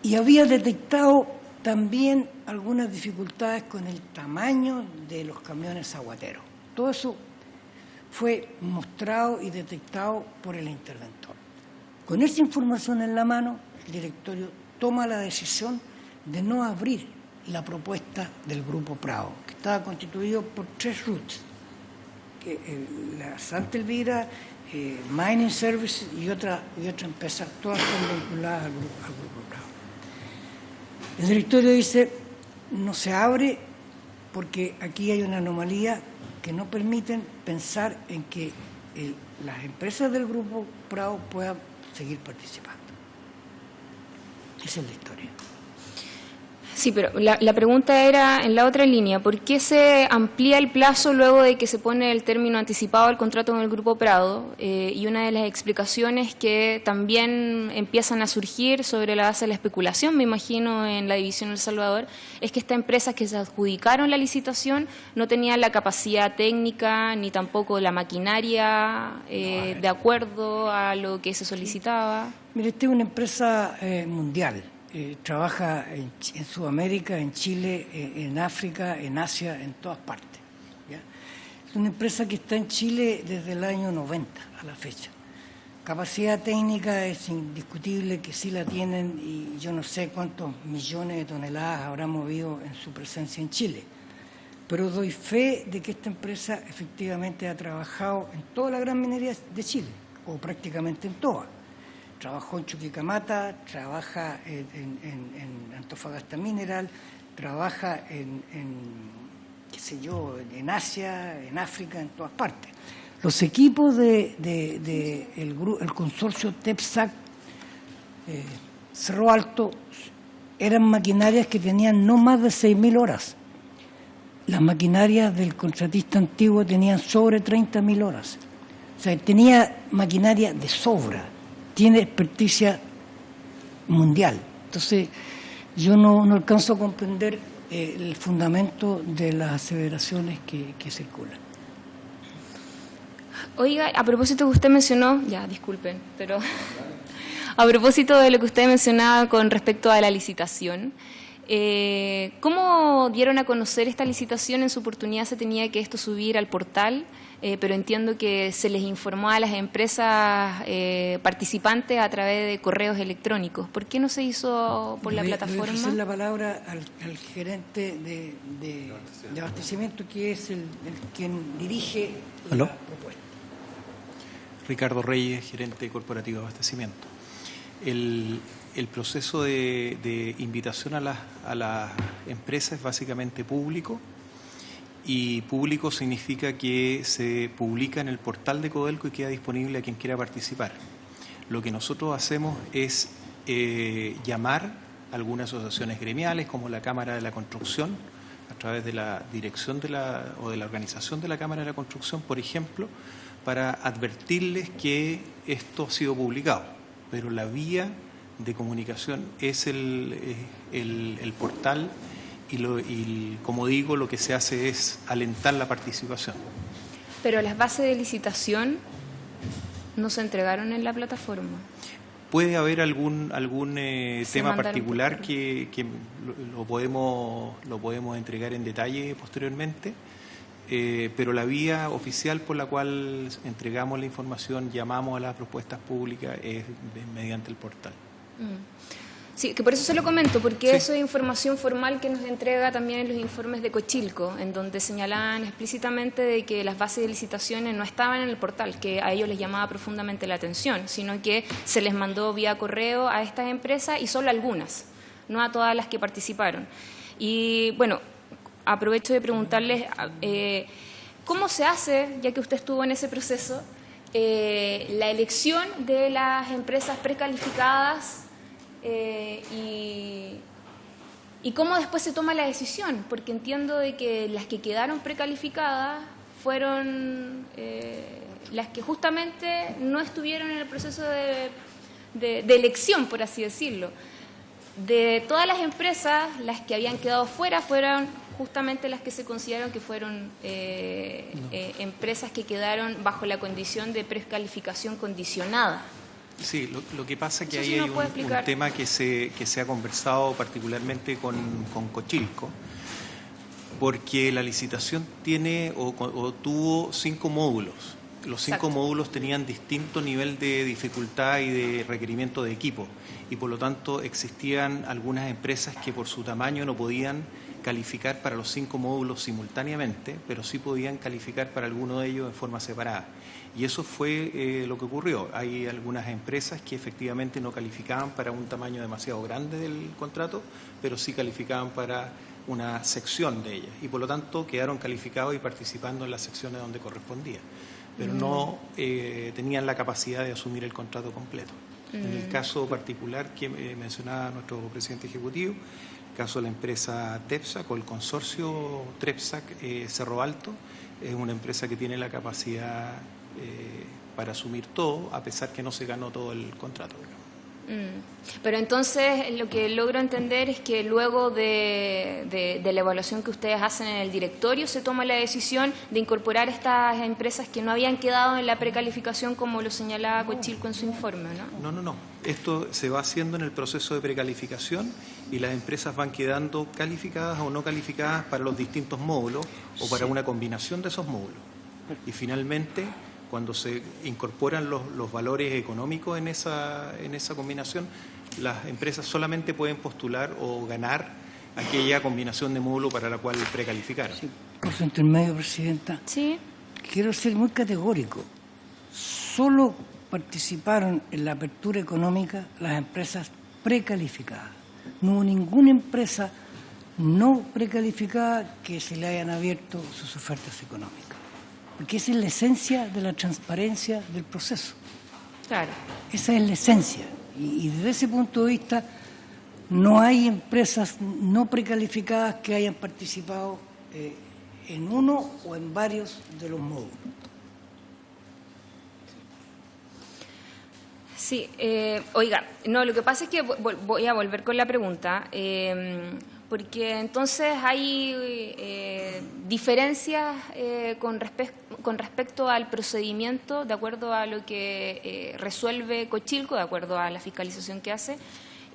Y había detectado también algunas dificultades con el tamaño de los camiones aguateros. Todo eso fue mostrado y detectado por el interventor. Con esa información en la mano, el directorio toma la decisión de no abrir la propuesta del Grupo Prado, que estaba constituido por 3 routes, la Santa Elvira, Mining Services y otra empresa, todas son vinculadas al Grupo Prado. El directorio dice, no se abre porque aquí hay una anomalía que no permiten pensar en que las empresas del Grupo Prado puedan seguir participando. Esa es la historia. Sí, pero la pregunta era en la otra línea, ¿por qué se amplía el plazo luego de que se pone el término anticipado al contrato con el Grupo Prado? Y una de las explicaciones que también empiezan a surgir sobre la base de la especulación, me imagino, en la División El Salvador, es que estas empresas que se adjudicaron la licitación no tenían la capacidad técnica ni tampoco la maquinaria de acuerdo a lo que se solicitaba. Mire, esta es una empresa mundial. Trabaja en Sudamérica, en Chile, en África, en Asia, en todas partes. ¿Ya? Es una empresa que está en Chile desde el año 90 a la fecha. Capacidad técnica es indiscutible que sí la tienen y yo no sé cuántos millones de toneladas habrá movido en su presencia en Chile. Pero doy fe de que esta empresa efectivamente ha trabajado en toda la gran minería de Chile, o prácticamente en todas. Trabajó en Chuquicamata, trabaja en Antofagasta Mineral, trabaja qué sé yo, en Asia, en África, en todas partes. Los equipos el consorcio TEPSAC Cerro Alto eran maquinarias que tenían no más de 6.000 horas. Las maquinarias del contratista antiguo tenían sobre 30.000 horas. O sea, tenía maquinaria de sobra, tiene experticia mundial. Entonces, yo no alcanzo a comprender el fundamento de las aseveraciones que circulan. Oiga, a propósito que usted mencionó, ya, disculpen, pero a propósito de lo que usted mencionaba con respecto a la licitación, ¿cómo dieron a conocer esta licitación? En su oportunidad se tenía que esto subir al portal, pero entiendo que se les informó a las empresas participantes a través de correos electrónicos. ¿Por qué no se hizo por la plataforma? Voy a ofrecer la palabra al gerente de abastecimiento, que es el quien dirige ¿Aló? la propuesta. Ricardo Reyes, gerente corporativo de abastecimiento. El proceso de invitación a las empresas es básicamente público, y público significa que se publica en el portal de Codelco y queda disponible a quien quiera participar. Lo que nosotros hacemos es llamar a algunas asociaciones gremiales, como la Cámara de la Construcción, a través de la dirección o de la organización de la Cámara de la Construcción, por ejemplo, para advertirles que esto ha sido publicado, pero la vía de comunicación es el portal y, como digo, lo que se hace es alentar la participación. Pero las bases de licitación no se entregaron en la plataforma. Puede haber algún tema particular por que lo podemos entregar en detalle posteriormente. Pero la vía oficial por la cual entregamos la información, llamamos a las propuestas públicas, es mediante el portal. Sí, que por eso se lo comento, porque Sí. eso es información formal que nos entrega también en los informes de Cochilco, en donde señalaban explícitamente de que las bases de licitaciones no estaban en el portal, que a ellos les llamaba profundamente la atención, sino que se les mandó vía correo a estas empresas y solo algunas, no a todas las que participaron. Y bueno, aprovecho de preguntarles cómo se hace, ya que usted estuvo en ese proceso, la elección de las empresas precalificadas y cómo después se toma la decisión, porque entiendo de que las que quedaron precalificadas fueron las que justamente no estuvieron en el proceso de elección, por así decirlo. De todas las empresas, las que habían quedado fuera fueron justamente las que se consideraron que fueron empresas que quedaron bajo la condición de precalificación condicionada. Sí, lo que pasa es que Eso ahí sí hay nos puede un explicar. tema que se ha conversado particularmente con Cochilco, porque la licitación tiene o tuvo 5 módulos. Los 5 Exacto. módulos tenían distinto nivel de dificultad y de requerimiento de equipo, y por lo tanto existían algunas empresas que por su tamaño no podían calificar para los 5 módulos simultáneamente, pero sí podían calificar para alguno de ellos de forma separada. Y eso fue lo que ocurrió. Hay algunas empresas que efectivamente no calificaban para un tamaño demasiado grande del contrato, pero sí calificaban para una sección de ellas, y por lo tanto quedaron calificados y participando en las secciones donde correspondía, pero no tenían la capacidad de asumir el contrato completo. En el caso particular que mencionaba nuestro presidente ejecutivo, el caso de la empresa TEPSAC o el consorcio TREPSAC Cerro Alto, es una empresa que tiene la capacidad para asumir todo, a pesar que no se ganó todo el contrato. Pero entonces lo que logro entender es que luego de la evaluación que ustedes hacen en el directorio se toma la decisión de incorporar estas empresas que no habían quedado en la precalificación, como lo señalaba Cochilco en su informe, ¿no? No. Esto se va haciendo en el proceso de precalificación y las empresas van quedando calificadas o no calificadas para los distintos módulos o para una combinación de esos módulos. Y finalmente, cuando se incorporan los valores económicos en esa combinación, las empresas solamente pueden postular o ganar aquella combinación de módulo para la cual precalificaron. Sí, por su intermedio, Presidenta. Sí. Quiero ser muy categórico. Solo participaron en la apertura económica las empresas precalificadas. No hubo ninguna empresa no precalificada que se le hayan abierto sus ofertas económicas. Porque esa es la esencia de la transparencia del proceso. Claro. Esa es la esencia. Y desde ese punto de vista, no hay empresas no precalificadas que hayan participado en uno o en varios de los módulos. Sí, oiga, no, lo que pasa es que voy a volver con la pregunta, porque entonces hay diferencias con respecto al procedimiento, de acuerdo a lo que resuelve Cochilco, de acuerdo a la fiscalización que hace,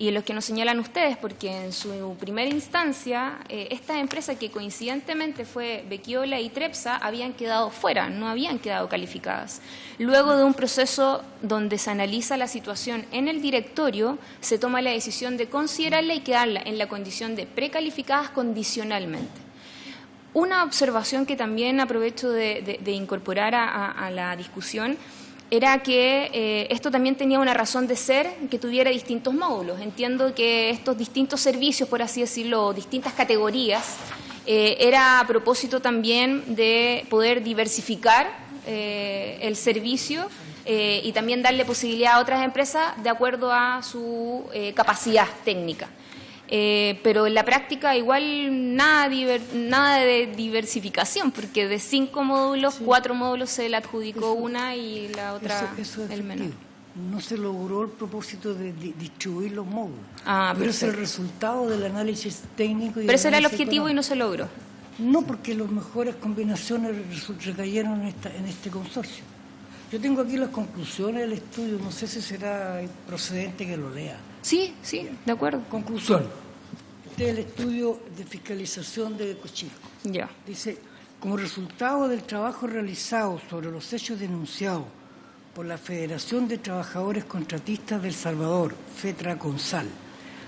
y en los que nos señalan ustedes, porque en su primera instancia, estas empresas que coincidentemente fue Bequiola y Trepsa habían quedado fuera, no habían quedado calificadas. Luego de un proceso donde se analiza la situación en el directorio, se toma la decisión de considerarla y quedarla en la condición de precalificadas condicionalmente. Una observación que también aprovecho de incorporar a la discusión era que esto también tenía una razón de ser que tuviera distintos módulos. Entiendo que estos distintos servicios, por así decirlo, distintas categorías, era a propósito también de poder diversificar el servicio y también darle posibilidad a otras empresas de acuerdo a su capacidad técnica. Pero en la práctica igual nada de diversificación, porque de 5 módulos, 4 módulos se le adjudicó una y la otra eso es el menor. No se logró el propósito de distribuir los módulos. Pero es el resultado del análisis técnico. Pero ese era el objetivo y no se logró. No, porque las mejores combinaciones recayeron en este consorcio. Yo tengo aquí las conclusiones del estudio, no sé si será procedente que lo lea. Sí, de acuerdo. Conclusión. Este es el estudio de fiscalización de Cochilco. Ya. Dice, como resultado del trabajo realizado sobre los hechos denunciados por la Federación de Trabajadores Contratistas del Salvador, FETRA-CONSAL,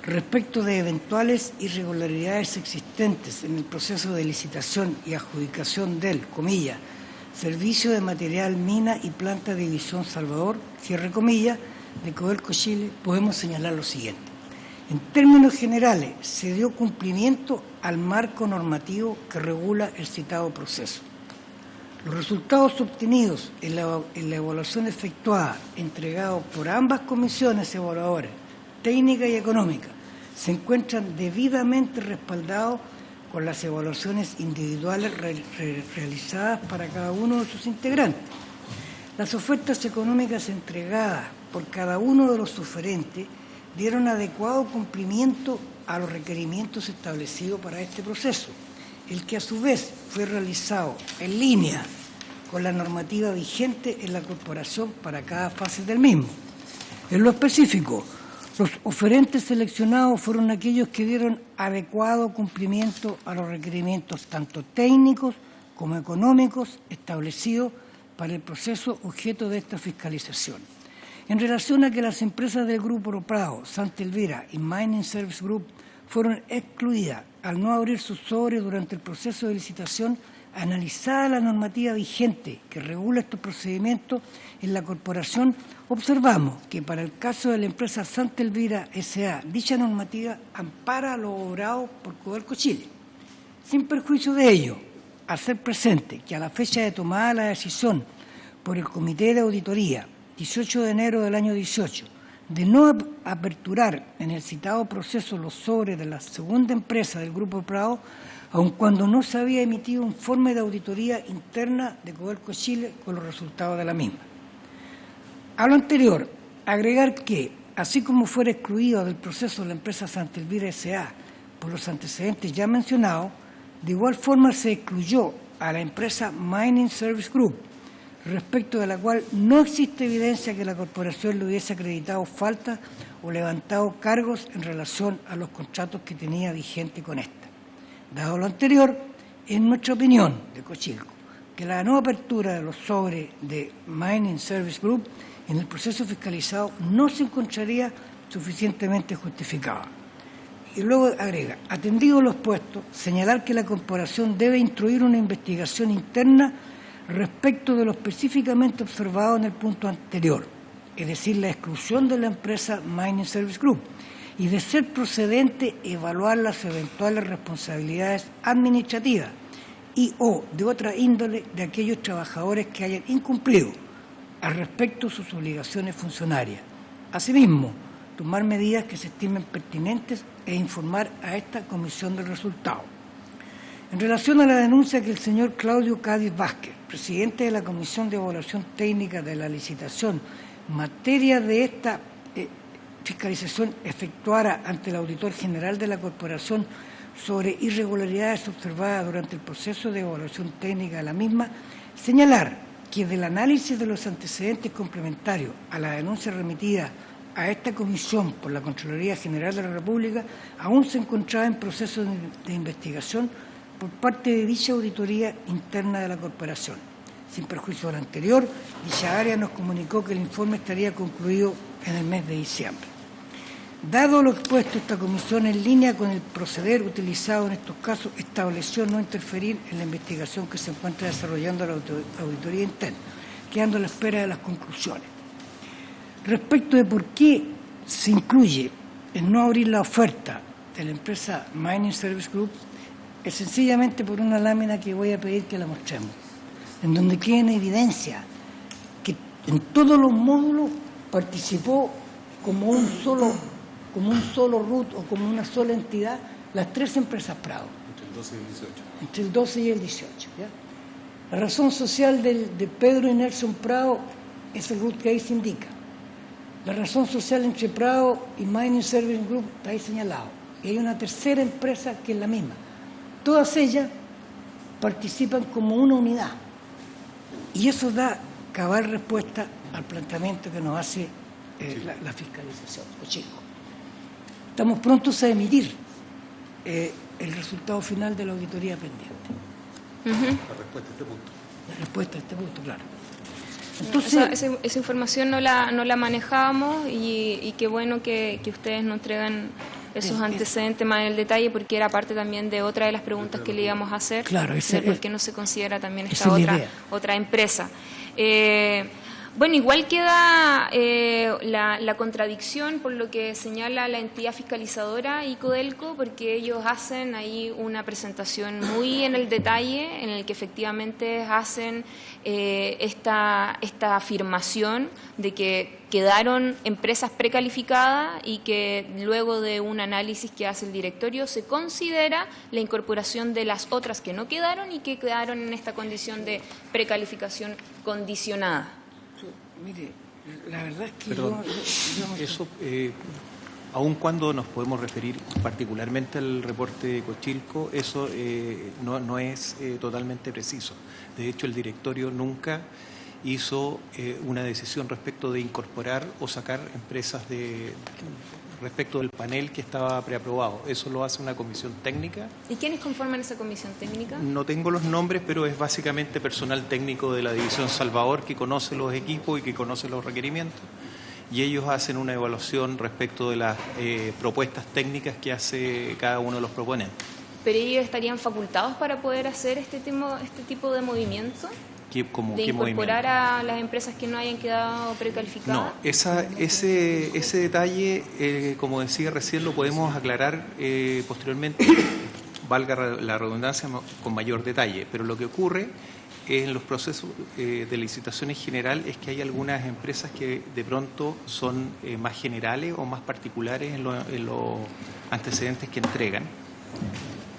respecto de eventuales irregularidades existentes en el proceso de licitación y adjudicación del, comillas, Servicio de Material, Mina y Planta de División Salvador, cierre comillas, de Codelco Chile, podemos señalar lo siguiente. En términos generales, se dio cumplimiento al marco normativo que regula el citado proceso. Los resultados obtenidos en la evaluación efectuada, entregados por ambas comisiones evaluadoras, técnica y económica, se encuentran debidamente respaldados con las evaluaciones individuales realizadas para cada uno de sus integrantes. Las ofertas económicas entregadas por cada uno de los oferentes dieron adecuado cumplimiento a los requerimientos establecidos para este proceso, el que a su vez fue realizado en línea con la normativa vigente en la corporación para cada fase del mismo. En lo específico, los oferentes seleccionados fueron aquellos que dieron adecuado cumplimiento a los requerimientos tanto técnicos como económicos establecidos para el proceso objeto de esta fiscalización. En relación a que las empresas del Grupo Prado, Santa Elvira y Mining Service Group fueron excluidas al no abrir sus sobres durante el proceso de licitación, analizada la normativa vigente que regula estos procedimientos en la corporación, observamos que para el caso de la empresa Santa Elvira S.A., dicha normativa ampara lo obrado por Codelco Chile. Sin perjuicio de ello, al ser presente que a la fecha de tomada la decisión por el Comité de Auditoría, 18 de enero del año 18, de no aperturar en el citado proceso los sobres de la segunda empresa del Grupo Prado, aun cuando no se había emitido un informe de auditoría interna de Codelco Chile con los resultados de la misma. A lo anterior, agregar que, así como fuera excluido del proceso la empresa Santa Elvira S.A. por los antecedentes ya mencionados, de igual forma se excluyó a la empresa Mining Service Group, respecto de la cual no existe evidencia que la corporación le hubiese acreditado falta o levantado cargos en relación a los contratos que tenía vigente con esta. Dado lo anterior, en nuestra opinión de Cochilco, que la no apertura de los sobres de Mining Service Group en el proceso fiscalizado no se encontraría suficientemente justificada. Y luego agrega, atendido lo expuesto, señalar que la corporación debe instruir una investigación interna respecto de lo específicamente observado en el punto anterior, es decir, la exclusión de la empresa Mining Service Group, y de ser procedente evaluar las eventuales responsabilidades administrativas y o de otra índole de aquellos trabajadores que hayan incumplido al respecto sus obligaciones funcionarias. Asimismo, tomar medidas que se estimen pertinentes e informar a esta comisión del resultado. En relación a la denuncia que el señor Claudio Cádiz Vázquez, presidente de la Comisión de Evaluación Técnica de la Licitación, materia de esta fiscalización efectuara ante el auditor general de la Corporación sobre irregularidades observadas durante el proceso de evaluación técnica de la misma, señalar que del análisis de los antecedentes complementarios a la denuncia remitida a esta comisión por la Contraloría General de la República aún se encontraba en proceso de investigación por parte de dicha auditoría interna de la Corporación. Sin perjuicio de lo anterior, dicha área nos comunicó que el informe estaría concluido en el mes de diciembre. Dado lo expuesto, esta comisión, en línea con el proceder utilizado en estos casos, estableció no interferir en la investigación que se encuentra desarrollando la auditoría interna, quedando a la espera de las conclusiones. Respecto de por qué se incluye en no abrir la oferta de la empresa Mining Service Group, es sencillamente por una lámina que voy a pedir que la mostremos, en donde quede en evidencia que en todos los módulos participó como un solo RUT o como una sola entidad las 3 empresas Prado. Entre el 12 y el 18. Entre el 12 y el 18. ¿Ya? La razón social de Pedro y Nelson Prado es el RUT que ahí se indica. La razón social entre Prado y Mining Service Group está ahí señalado. Y hay una tercera empresa que es la misma. Todas ellas participan como una unidad. Y eso da cabal respuesta al planteamiento que nos hace la fiscalización, Cochilco. Estamos prontos a emitir el resultado final de la auditoría pendiente. La respuesta a este punto. La respuesta a este punto, claro. Entonces, esa información no la manejábamos y qué bueno que ustedes nos entregan esos antecedentes más en el detalle, porque era parte también de otra de las preguntas que le íbamos a hacer, claro, de por qué no se considera también esta otra empresa. Bueno, igual queda la contradicción por lo que señala la entidad fiscalizadora y Codelco, porque ellos hacen ahí una presentación muy en el detalle, en el que efectivamente hacen esta afirmación de que quedaron empresas precalificadas y que luego de un análisis que hace el directorio se considera la incorporación de las otras que no quedaron y que quedaron en esta condición de precalificación condicionada. Mire, la verdad es que Perdón, eso, aun cuando nos podemos referir particularmente al reporte de Cochilco, eso no es totalmente preciso. De hecho, el directorio nunca hizo una decisión respecto de incorporar o sacar empresas respecto del panel que estaba preaprobado. Eso lo hace una comisión técnica. ¿Y quiénes conforman esa comisión técnica? No tengo los nombres, pero es básicamente personal técnico de la División Salvador que conoce los equipos y que conoce los requerimientos. Y ellos hacen una evaluación respecto de las propuestas técnicas que hace cada uno de los proponentes. ¿Pero ellos estarían facultados para poder hacer este tipo de movimiento? ¿De incorporar a las empresas que no hayan quedado precalificadas? No, ese detalle, como decía recién, lo podemos aclarar posteriormente, valga la redundancia, con mayor detalle. Pero lo que ocurre en los procesos de licitación en general es que hay algunas empresas que de pronto son más generales o más particulares en los antecedentes que entregan.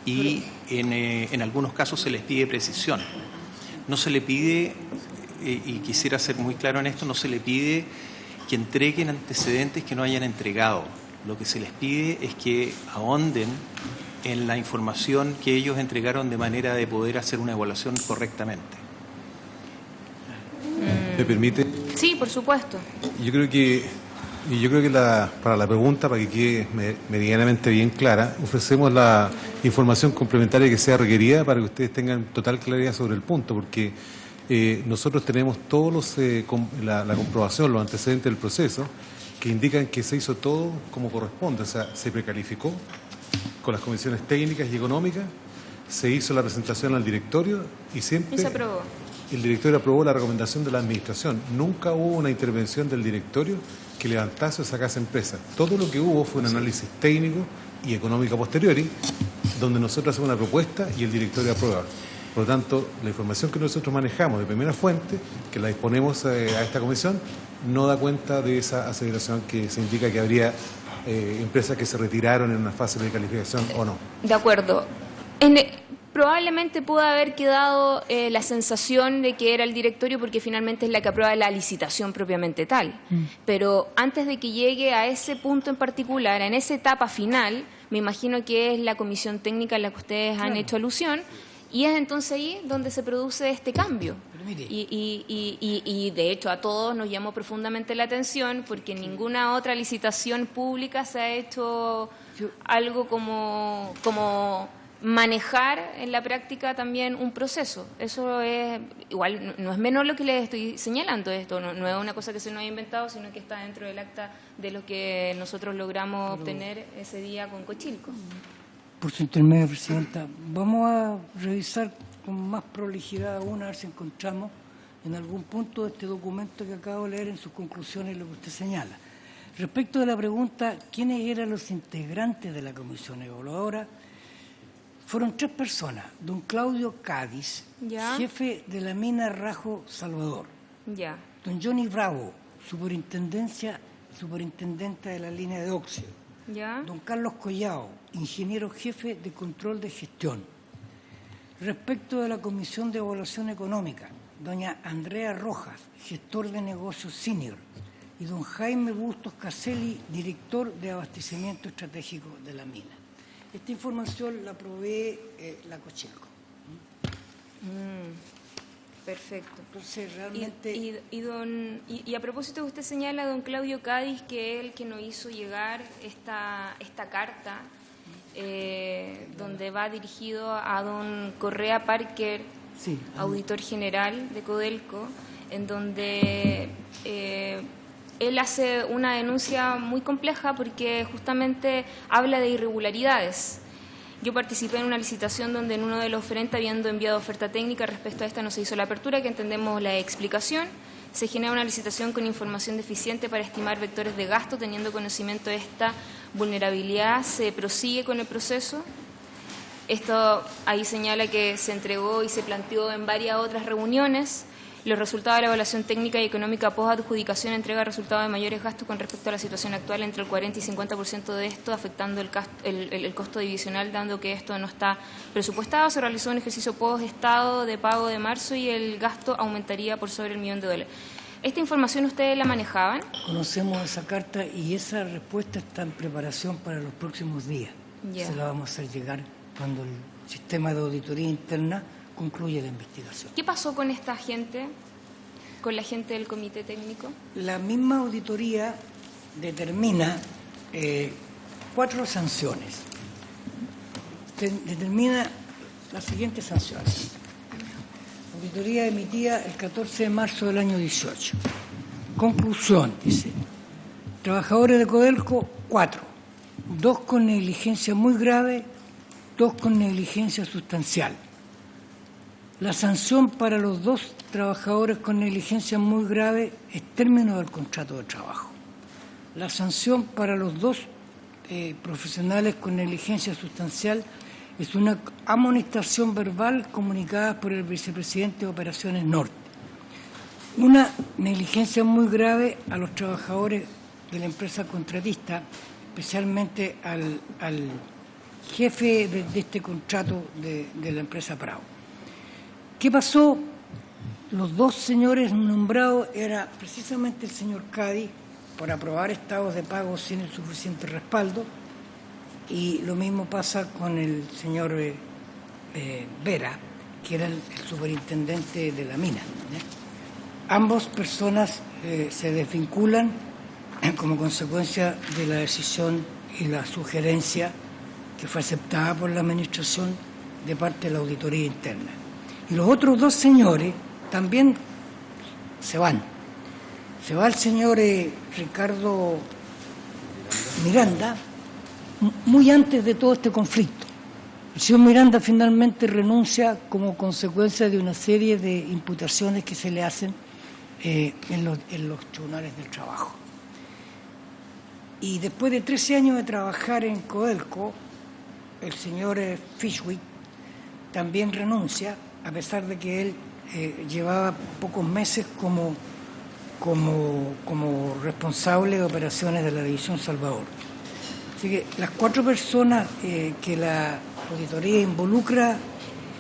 Y en algunos casos se les pide precisión. No se le pide, y quisiera ser muy claro en esto, no se le pide que entreguen antecedentes que no hayan entregado. Lo que se les pide es que ahonden en la información que ellos entregaron de manera de poder hacer una evaluación correctamente. ¿Me permite? Sí, por supuesto. Yo creo que para la pregunta, para que quede medianamente bien clara, ofrecemos la información complementaria que sea requerida para que ustedes tengan total claridad sobre el punto, porque nosotros tenemos todos la comprobación, los antecedentes del proceso, que indican que se hizo todo como corresponde, o sea, se precalificó con las comisiones técnicas y económicas, se hizo la presentación al directorio y siempre... Y se aprobó. El directorio aprobó la recomendación de la administración. Nunca hubo una intervención del directorio que levantase o sacase empresas. Todo lo que hubo fue un análisis técnico y económico a posteriori, donde nosotros hacemos una propuesta y el directorio aprueba. Por lo tanto, la información que nosotros manejamos de primera fuente, que la disponemos a esta comisión, no da cuenta de esa aceleración que se indica que habría empresas que se retiraron en una fase de calificación o no. De acuerdo. Probablemente pueda haber quedado la sensación de que era el directorio porque finalmente es la que aprueba la licitación propiamente tal. Pero antes de que llegue a ese punto en particular, en esa etapa final, me imagino que es la comisión técnica a la que ustedes han hecho alusión, y es entonces ahí donde se produce este cambio. Y de hecho a todos nos llamó profundamente la atención porque en ninguna otra licitación pública se ha hecho algo como manejar en la práctica también un proceso. Eso es, igual no es menor lo que les estoy señalando, esto no es una cosa que se nos haya inventado, sino que está dentro del acta de lo que nosotros logramos obtener ese día con Cochilco. Por su intermedio, Presidenta, vamos a revisar con más prolijidad aún, a ver si encontramos en algún punto de este documento que acabo de leer en sus conclusiones lo que usted señala. Respecto de la pregunta, ¿quiénes eran los integrantes de la comisión evaluadora? Fueron 3 personas. Don Claudio Cádiz, ¿Ya? jefe de la mina Rajo Salvador. Ya. Don Johnny Bravo, superintendente de la línea de óxido. ¿Ya? Don Carlos Collao, ingeniero jefe de control de gestión. Respecto de la Comisión de Evaluación Económica, doña Andrea Rojas, gestor de negocios senior, y don Jaime Bustos Caselli, director de abastecimiento estratégico de la mina. Esta información la provee la Cochilco. Perfecto. Entonces, realmente... Y a propósito que usted señala, don Claudio Cádiz, que es el que nos hizo llegar esta carta, donde va dirigido a don Correa Parker, sí, auditor general de Codelco, en donde él hace una denuncia muy compleja porque justamente habla de irregularidades. Yo participé en una licitación donde en uno de los oferentes, habiendo enviado oferta técnica, respecto a esta no se hizo la apertura, que entendemos la explicación. Se genera una licitación con información deficiente para estimar vectores de gasto. Teniendo conocimiento de esta vulnerabilidad, se prosigue con el proceso. Esto ahí señala que se entregó y se planteó en varias otras reuniones. Los resultados de la evaluación técnica y económica post-adjudicación entrega resultados de mayores gastos con respecto a la situación actual, entre el 40 y 50% de esto, afectando el costo divisional, dando que esto no está presupuestado. Se realizó un ejercicio post-estado de pago de marzo y el gasto aumentaría por sobre $1.000.000. ¿Esta información ustedes la manejaban? Conocemos esa carta y esa respuesta está en preparación para los próximos días. Ya. Se la vamos a hacer llegar cuando el sistema de auditoría interna concluye la investigación. ¿Qué pasó con esta gente, con la gente del comité técnico? La misma auditoría determina 4 sanciones. Determina las siguientes sanciones. Auditoría emitida el 14 de marzo del año 18. Conclusión, dice. Trabajadores de Codelco, 4. 2 con negligencia muy grave, 2 con negligencia sustancial. La sanción para los 2 trabajadores con negligencia muy grave es término del contrato de trabajo. La sanción para los 2 profesionales con negligencia sustancial es una amonestación verbal comunicada por el vicepresidente de Operaciones Norte. Una negligencia muy grave a los trabajadores de la empresa contratista, especialmente al jefe de este contrato de la empresa Prado. ¿Qué pasó? Los 2 señores nombrados era precisamente el señor Cádiz por aprobar estados de pago sin el suficiente respaldo, y lo mismo pasa con el señor Vera, que era el superintendente de la mina. Ambos personas se desvinculan como consecuencia de la decisión y la sugerencia que fue aceptada por la Administración de parte de la auditoría interna. Y los otros 2 señores también se van. Se va el señor Ricardo Miranda muy antes de todo este conflicto. El señor Miranda finalmente renuncia como consecuencia de una serie de imputaciones que se le hacen en los tribunales del trabajo. Y después de 13 años de trabajar en Codelco, el señor Fishwick también renuncia, a pesar de que él llevaba pocos meses como como responsable de operaciones de la División Salvador. Así que las 4 personas que la auditoría involucra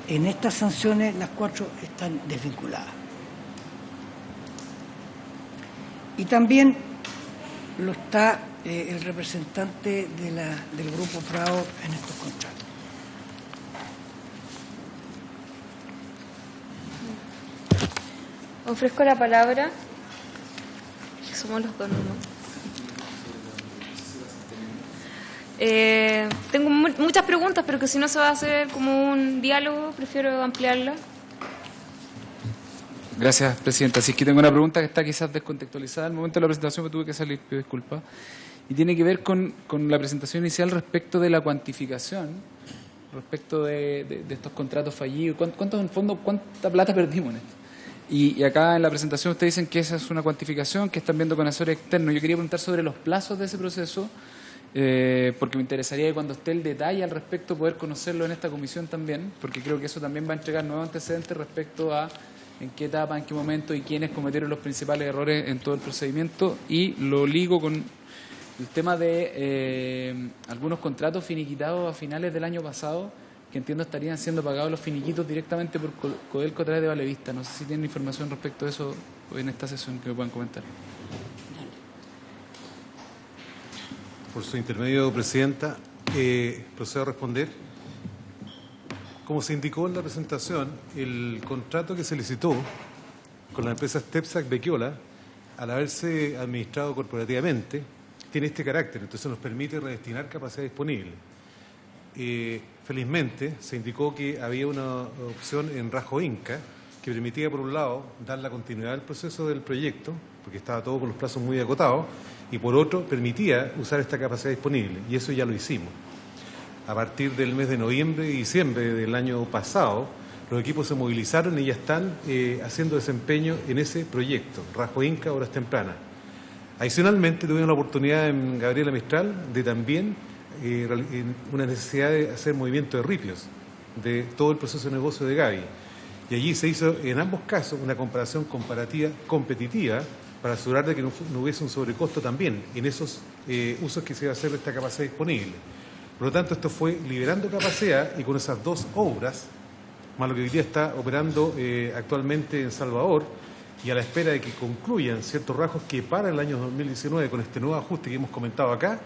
en estas sanciones, las 4 están desvinculadas. Y también lo está el representante del Grupo Prado en estos contratos. Ofrezco la palabra. Somos los dos, ¿no? Tengo muchas preguntas, pero que si no se va a hacer como un diálogo, prefiero ampliarla. Gracias, Presidenta. Así que tengo una pregunta que está quizás descontextualizada. Al momento de la presentación me tuve que salir, pido disculpas. Y tiene que ver con la presentación inicial respecto de la cuantificación, respecto de estos contratos fallidos. ¿Cuánto en el fondo, cuánta plata perdimos en esto? Y acá en la presentación ustedes dicen que esa es una cuantificación, que están viendo con asesores externos. Yo quería preguntar sobre los plazos de ese proceso, porque me interesaría que cuando esté el detalle al respecto poder conocerlo en esta comisión también, porque creo que eso también va a entregar nuevos antecedentes respecto a en qué etapa, en qué momento y quiénes cometieron los principales errores en todo el procedimiento. Y lo ligo con el tema de algunos contratos finiquitados a finales del año pasado, que entiendo estarían siendo pagados los finiquitos directamente por Codelco a través de Valevista. No sé si tienen información respecto de eso en esta sesión que me puedan comentar. Por su intermedio, Presidenta, procedo a responder. Como se indicó en la presentación, el contrato que se licitó con la empresa Stepsac Becchiola, al haberse administrado corporativamente, tiene este carácter, entonces nos permite redestinar capacidad disponible. Felizmente se indicó que había una opción en Rajo Inca que permitía, por un lado, dar la continuidad del proceso del proyecto, porque estaba todo con los plazos muy acotados, y por otro, permitía usar esta capacidad disponible, y eso ya lo hicimos. A partir del mes de noviembre y diciembre del año pasado, los equipos se movilizaron y ya están haciendo desempeño en ese proyecto, Rajo Inca, Horas Tempranas. Adicionalmente, tuvimos la oportunidad en Gabriela Mistral de también una necesidad de hacer movimiento de ripios de todo el proceso de negocio de Gavi. Y allí se hizo, en ambos casos, una comparación competitiva para asegurar de que no hubiese un sobrecosto también en esos usos que se iba a hacer de esta capacidad disponible. Por lo tanto, esto fue liberando capacidad y con esas 2 obras, más lo que hoy día está operando actualmente en Salvador, y a la espera de que concluyan ciertos rajos que para el año 2019, con este nuevo ajuste que hemos comentado acá,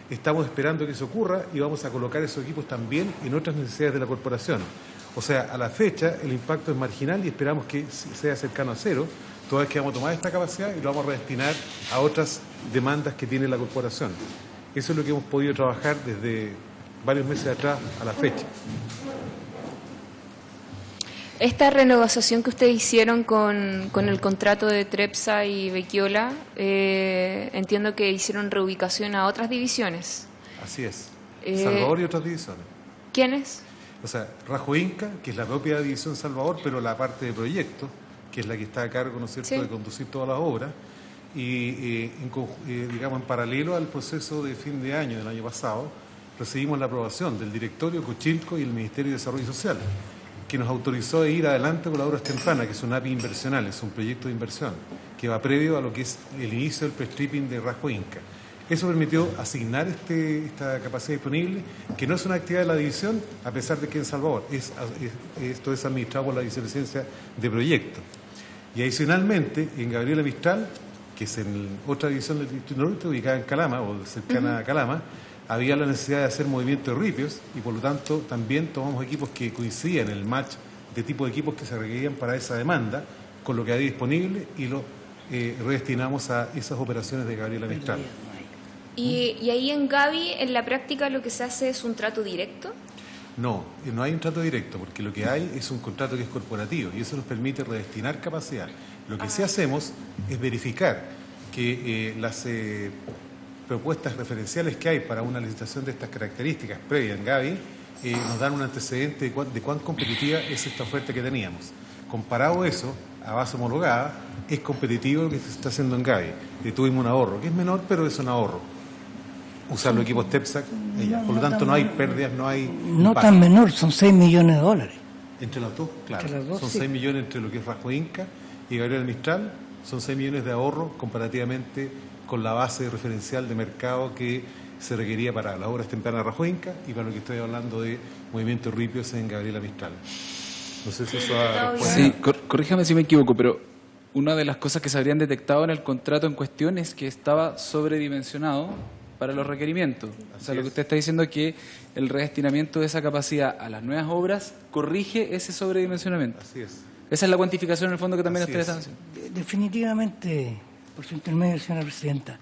estamos esperando que eso ocurra y vamos a colocar esos equipos también en otras necesidades de la corporación. O sea, a la fecha el impacto es marginal y esperamos que sea cercano a cero, toda vez que vamos a tomar esta capacidad y lo vamos a redestinar a otras demandas que tiene la corporación. Eso es lo que hemos podido trabajar desde varios meses atrás a la fecha. Esta renegociación que ustedes hicieron con el contrato de Trepsa y Becchiola, entiendo que hicieron reubicación a otras divisiones. Así es. Salvador y otras divisiones. ¿Quiénes? O sea, Rajo Inca, que es la propia división Salvador, pero la parte de proyecto, que es la que está a cargo, ¿no es cierto?, de conducir todas las obras, y digamos, en paralelo al proceso de fin de año del año pasado, recibimos la aprobación del Directorio, Cochilco y el Ministerio de Desarrollo Social, que nos autorizó a ir adelante con las Horas Tempranas, que es un API inversional, es un proyecto de inversión, que va previo a lo que es el inicio del pre-stripping de Rajo Inca. Eso permitió asignar esta capacidad disponible, que no es una actividad de la división, a pesar de que en Salvador esto es administrado por la Vicepresidencia de Proyectos. Y adicionalmente, en Gabriela Mistral, que es en otra división del Distrito Norte, ubicada en Calama, o cercana a Calama, había la necesidad de hacer movimiento de ripios y por lo tanto también tomamos equipos que coincidían en el match de tipo de equipos que se requerían para esa demanda, con lo que había disponible y lo redestinamos a esas operaciones de Gabriela Mistral. ¿Y ahí en Gavi, en la práctica, lo que se hace es un trato directo? No, no hay un trato directo, porque lo que hay es un contrato que es corporativo y eso nos permite redestinar capacidad. Lo que sí hacemos es verificar que las propuestas referenciales que hay para una licitación de estas características previa en Gavi nos dan un antecedente de cuán competitiva es esta oferta que teníamos. Comparado eso, a base homologada, es competitivo lo que se está haciendo en Gavi. Tuvimos un ahorro, que es menor, pero es un ahorro. Usar los equipos TEPSAC, por lo tanto no hay pérdidas, no hay... No tan menor, son 6 millones de dólares. Entre las dos, claro. Entre las dos, son sí. 6 millones entre lo que es Rajo Inca y Gabriela Mistral, Son 6 millones de ahorro comparativamente con la base referencial de mercado que se requería para las obras tempranas de Rajo Inca y para lo que estoy hablando de Movimiento Ripios en Gabriela Mistral. No sé si eso ha... Sí, corríjame si me equivoco, pero una de las cosas que se habrían detectado en el contrato en cuestión es que estaba sobredimensionado para los requerimientos. O sea, lo que usted está diciendo es que el redestinamiento de esa capacidad a las nuevas obras corrige ese sobredimensionamiento. Así es. Esa es la cuantificación en el fondo que también Así ustedes es. están haciendo. Definitivamente, por su intermedio, señora presidenta.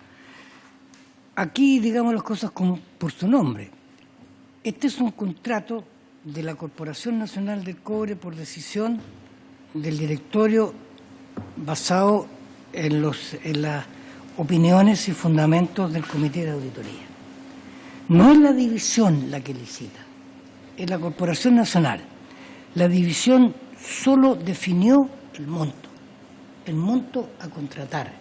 Aquí, digamos las cosas como por su nombre. Este es un contrato de la Corporación Nacional del Cobre por decisión del directorio basado en las opiniones y fundamentos del Comité de Auditoría. No es la división la que licita, es la Corporación Nacional. La división solo definió el monto a contratar,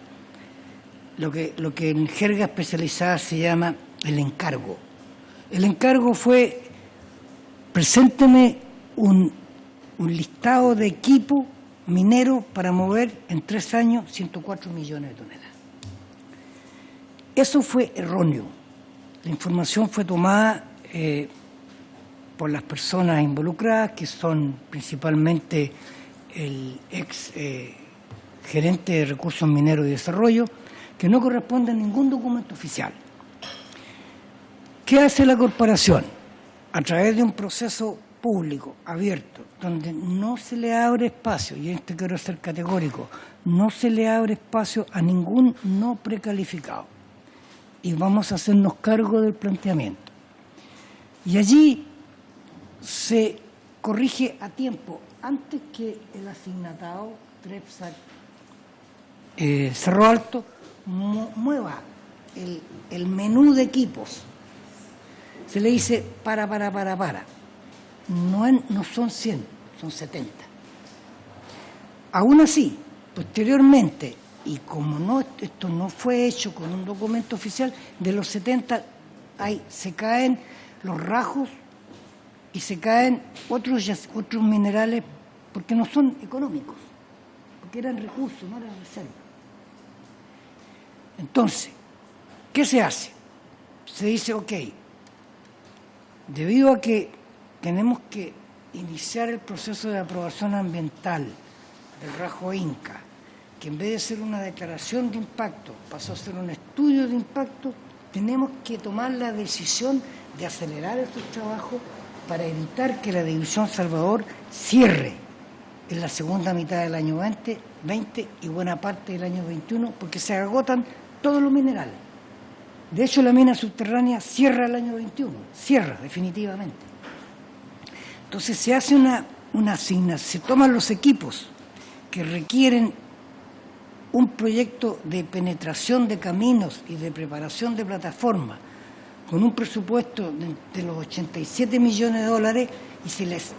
lo que en jerga especializada se llama el encargo. El encargo fue: presénteme un listado de equipo minero para mover en 3 años 104 millones de toneladas. Eso fue erróneo. La información fue tomada por las personas involucradas, que son principalmente el ex gerente de Recursos Mineros y Desarrollo, que no corresponde a ningún documento oficial. ¿Qué hace la corporación? A través de un proceso público, abierto, donde no se le abre espacio, y en esto quiero ser categórico, no se le abre espacio a ningún no precalificado. Y vamos a hacernos cargo del planteamiento. Y allí se corrige a tiempo, antes que el asignatado TREPSAC Cerro Alto mueva el menú de equipos. Se le dice para. No son 100, son 70. Aún así, posteriormente, y como esto no fue hecho con un documento oficial, de los 70 se caen los rajos y se caen otros minerales porque no son económicos, porque eran recursos, no eran reservas. Entonces, ¿qué se hace? Se dice, ok, debido a que tenemos que iniciar el proceso de aprobación ambiental del Rajo Inca, que en vez de ser una declaración de impacto pasó a ser un estudio de impacto, tenemos que tomar la decisión de acelerar estos trabajos para evitar que la División Salvador cierre en la segunda mitad del año 20 y buena parte del año 21, porque se agotan todos los minerales. De hecho, la mina subterránea cierra el año 21, cierra definitivamente. Entonces se hace una asignación, se toman los equipos que requieren un proyecto de penetración de caminos y de preparación de plataformas con un presupuesto de los 87 millones de dólares y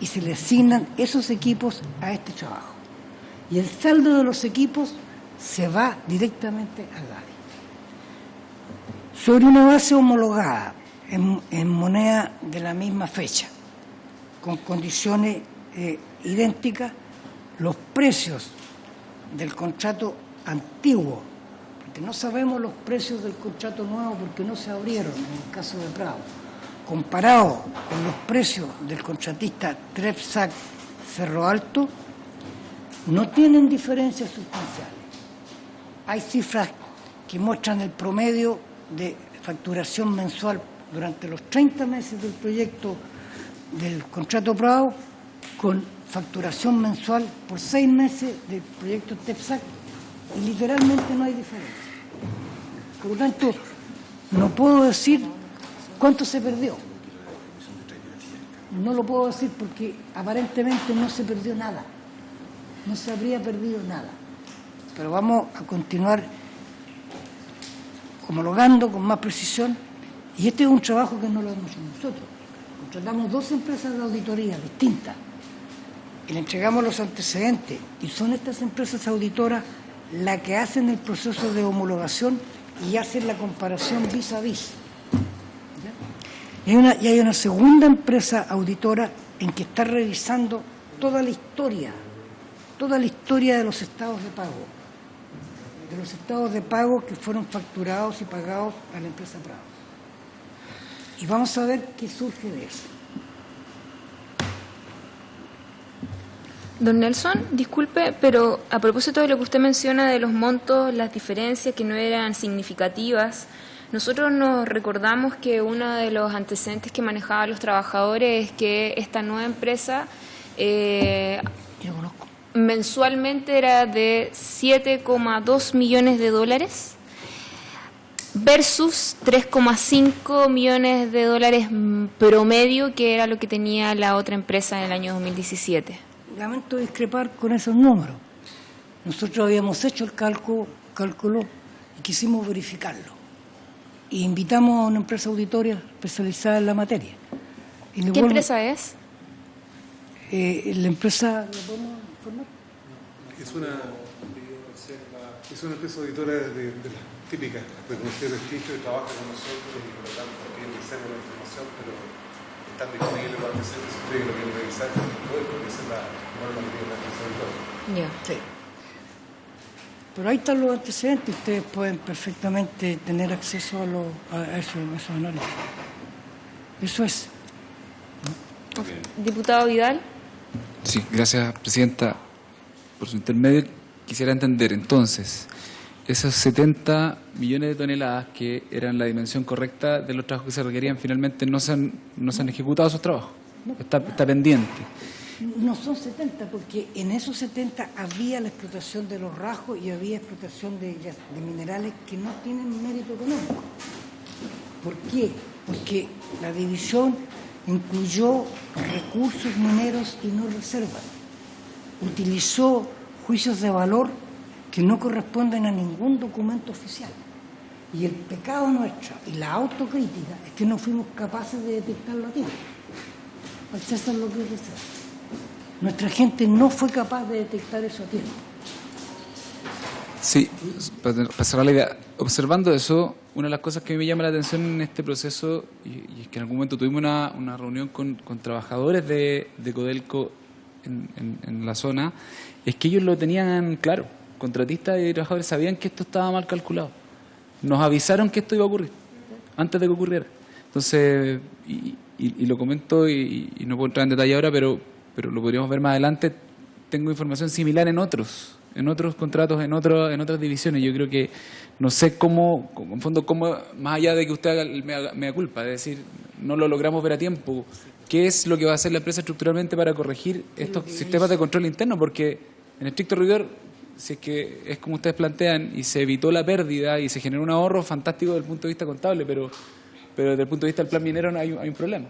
se le asignan esos equipos a este trabajo. Y el saldo de los equipos se va directamente al GADI. Sobre una base homologada en moneda de la misma fecha, con condiciones idénticas, los precios del contrato antiguo, porque no sabemos los precios del contrato nuevo porque no se abrieron en el caso de Prado, comparado con los precios del contratista TREPSAC Cerro Alto, no tienen diferencias sustanciales. Hay cifras que muestran el promedio de facturación mensual durante los 30 meses del proyecto del contrato Prado, con facturación mensual por 6 meses del proyecto TEPSAC, y literalmente no hay diferencia. Por lo tanto, no puedo decir cuánto se perdió. No lo puedo decir porque aparentemente no se perdió nada. No se habría perdido nada. Pero vamos a continuar homologando con más precisión, y este es un trabajo que no lo hemos hecho nosotros. Contratamos 2 empresas de auditoría distintas y le entregamos los antecedentes, y son estas empresas auditoras las que hacen el proceso de homologación y hacen la comparación vis a vis. Y hay una segunda empresa auditora en que está revisando toda la historia de los estados de pago, de los estados de pago que fueron facturados y pagados a la empresa Prado. Y vamos a ver qué surge de eso. Don Nelson, disculpe, pero a propósito de lo que usted menciona de los montos, las diferencias que no eran significativas, nosotros nos recordamos que uno de los antecedentes que manejaban los trabajadores es que esta nueva empresa mensualmente era de 7,2 millones de dólares versus 3,5 millones de dólares promedio, que era lo que tenía la otra empresa en el año 2017. Lamento discrepar con esos números. Nosotros habíamos hecho el cálculo y quisimos verificarlo. Y invitamos a una empresa auditoria especializada en la materia. ¿Qué empresa es? La empresa, ¿la podemos informar? Es una empresa auditora de las típicas, reconocido prestigio, y trabaja con nosotros y por lo tanto tiene acceso a la información, pero están disponibles para que si ustedes lo quieren revisar, porque esa es la norma que tiene la empresa auditora. Ya. Sí. Pero ahí están los antecedentes, ustedes pueden perfectamente tener acceso a esos análisis. Eso es. Diputado Vidal. Sí, gracias, Presidenta. Por su intermedio, quisiera entender, entonces, esos 70 millones de toneladas que eran la dimensión correcta de los trabajos que se requerían, finalmente no se han ejecutado esos trabajos. Está pendiente. No son 70, porque en esos 70 había la explotación de los rajos y había explotación de minerales que no tienen mérito económico. ¿Por qué? Porque la división incluyó recursos mineros y no reservas. Utilizó juicios de valor que no corresponden a ningún documento oficial. Y el pecado nuestro y la autocrítica es que no fuimos capaces de detectarlo a tiempo. Al César lo que es César. Nuestra gente no fue capaz de detectar eso a tiempo. Sí, para cerrar la idea, observando eso, una de las cosas que a mí me llama la atención en este proceso, y es que en algún momento tuvimos una reunión con trabajadores de Codelco en la zona, es que ellos lo tenían claro. Contratistas y trabajadores sabían que esto estaba mal calculado. Nos avisaron que esto iba a ocurrir, antes de que ocurriera. Entonces, y lo comento, y no puedo entrar en detalle ahora, pero lo podríamos ver más adelante. Tengo información similar en otros contratos, en otras divisiones. Yo creo que no sé cómo, en fondo, cómo, más allá de que usted haga el mea culpa, es decir, no lo logramos ver a tiempo, ¿qué es lo que va a hacer la empresa estructuralmente para corregir estos sistemas de control interno? Porque en estricto rigor, si es que es como ustedes plantean y se evitó la pérdida y se generó un ahorro fantástico desde el punto de vista contable, pero desde el punto de vista del plan minero hay un problema.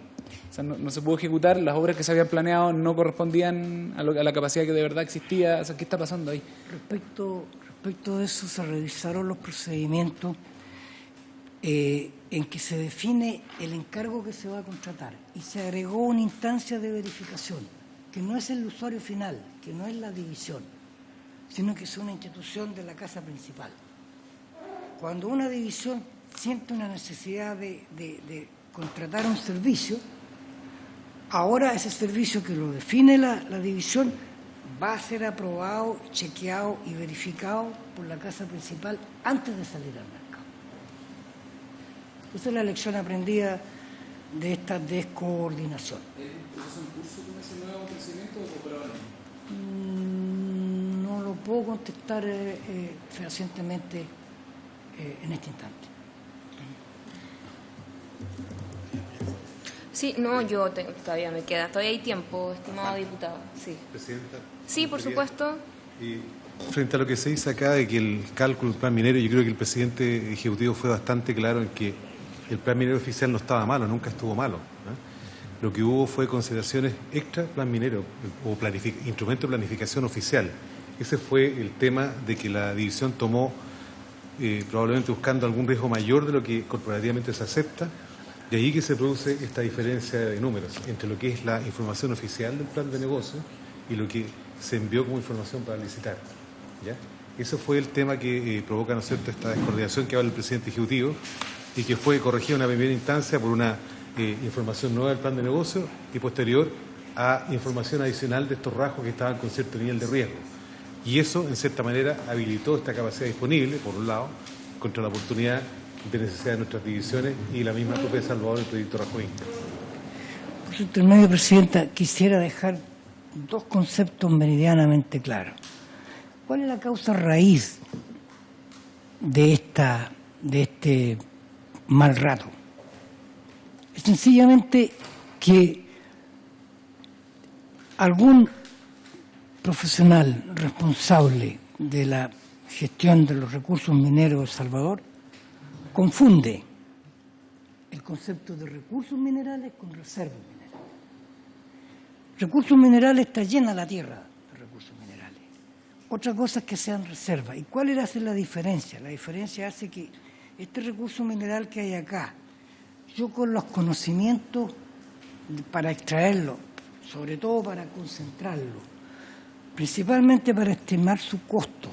O sea, no se pudo ejecutar, las obras que se habían planeado no correspondían a la capacidad que de verdad existía. O sea, ¿qué está pasando ahí? Respecto de eso, se revisaron los procedimientos en que se define el encargo que se va a contratar y se agregó una instancia de verificación, que no es el usuario final, que no es la división, sino que es una institución de la casa principal. Cuando una división siente una necesidad de contratar un servicio, ahora ese servicio que lo define la división va a ser aprobado, chequeado y verificado por la casa principal antes de salir al mercado. Esa es la lección aprendida de esta descoordinación. ¿Es un curso con ese nuevo procedimiento o por ahora? No lo puedo contestar fehacientemente en este instante. Sí, no, todavía me queda, todavía hay tiempo, estimado diputado. Sí. Presidenta. Sí, por supuesto. Y frente a lo que se dice acá de que el cálculo del plan minero, yo creo que el presidente ejecutivo fue bastante claro en que el plan minero oficial no estaba malo, nunca estuvo malo, ¿no? Lo que hubo fue consideraciones extra plan minero o instrumento de planificación oficial. Ese fue el tema de que la división tomó, probablemente buscando algún riesgo mayor de lo que corporativamente se acepta. De ahí que se produce esta diferencia de números entre lo que es la información oficial del plan de negocio y lo que se envió como información para licitar. ¿Ya? Eso fue el tema que provoca, ¿no es cierto?, esta descoordinación que habla el presidente ejecutivo y que fue corregida en una primera instancia por una información nueva del plan de negocio y posterior a información adicional de estos rasgos que estaban con cierto nivel de riesgo. Y eso, en cierta manera, habilitó esta capacidad disponible, por un lado, contra la oportunidad de necesidad de nuestras divisiones y la misma propia de Salvador, el proyecto Rajoy. Por su intermedio, Presidenta, quisiera dejar dos conceptos meridianamente claros. ¿Cuál es la causa raíz de este mal rato? Es sencillamente que algún profesional responsable de la gestión de los recursos mineros de El Salvador confunde el concepto de recursos minerales con reservas minerales. Recursos minerales está llena la tierra de recursos minerales. Otra cosa es que sean reservas. ¿Y cuál hace la diferencia? La diferencia hace que este recurso mineral que hay acá, yo con los conocimientos para extraerlo, sobre todo para concentrarlo, principalmente para estimar su costo,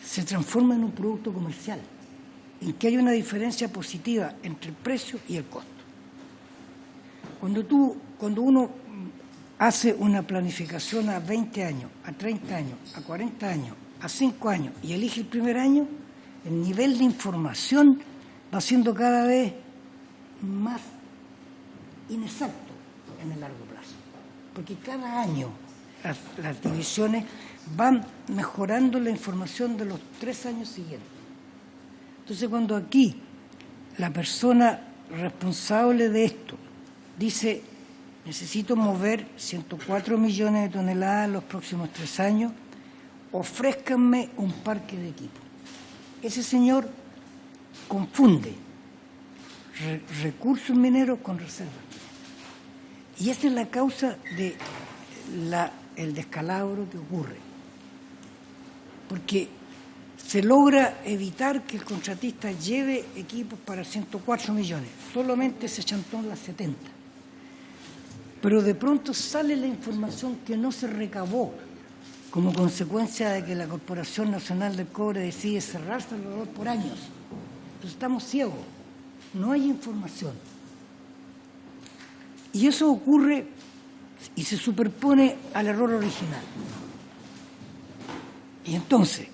se transforma en un producto comercial, en que hay una diferencia positiva entre el precio y el costo. Cuando uno hace una planificación a 20 años, a 30 años, a 40 años, a 5 años y elige el primer año, el nivel de información va siendo cada vez más inexacto en el largo plazo, porque cada año las divisiones van mejorando la información de los 3 años siguientes. Entonces, cuando aquí la persona responsable de esto dice, necesito mover 104 millones de toneladas en los próximos 3 años, ofrézcanme un parque de equipo. Ese señor confunde recursos mineros con reservas mineras. Y esa es la causa de el descalabro que ocurre. Porque se logra evitar que el contratista lleve equipos para 104 millones. Solamente se chantó en las 70. Pero de pronto sale la información que no se recabó como consecuencia de que la Corporación Nacional del Cobre decide cerrar Salvador por años. Entonces estamos ciegos. No hay información. Y eso ocurre y se superpone al error original. Y entonces,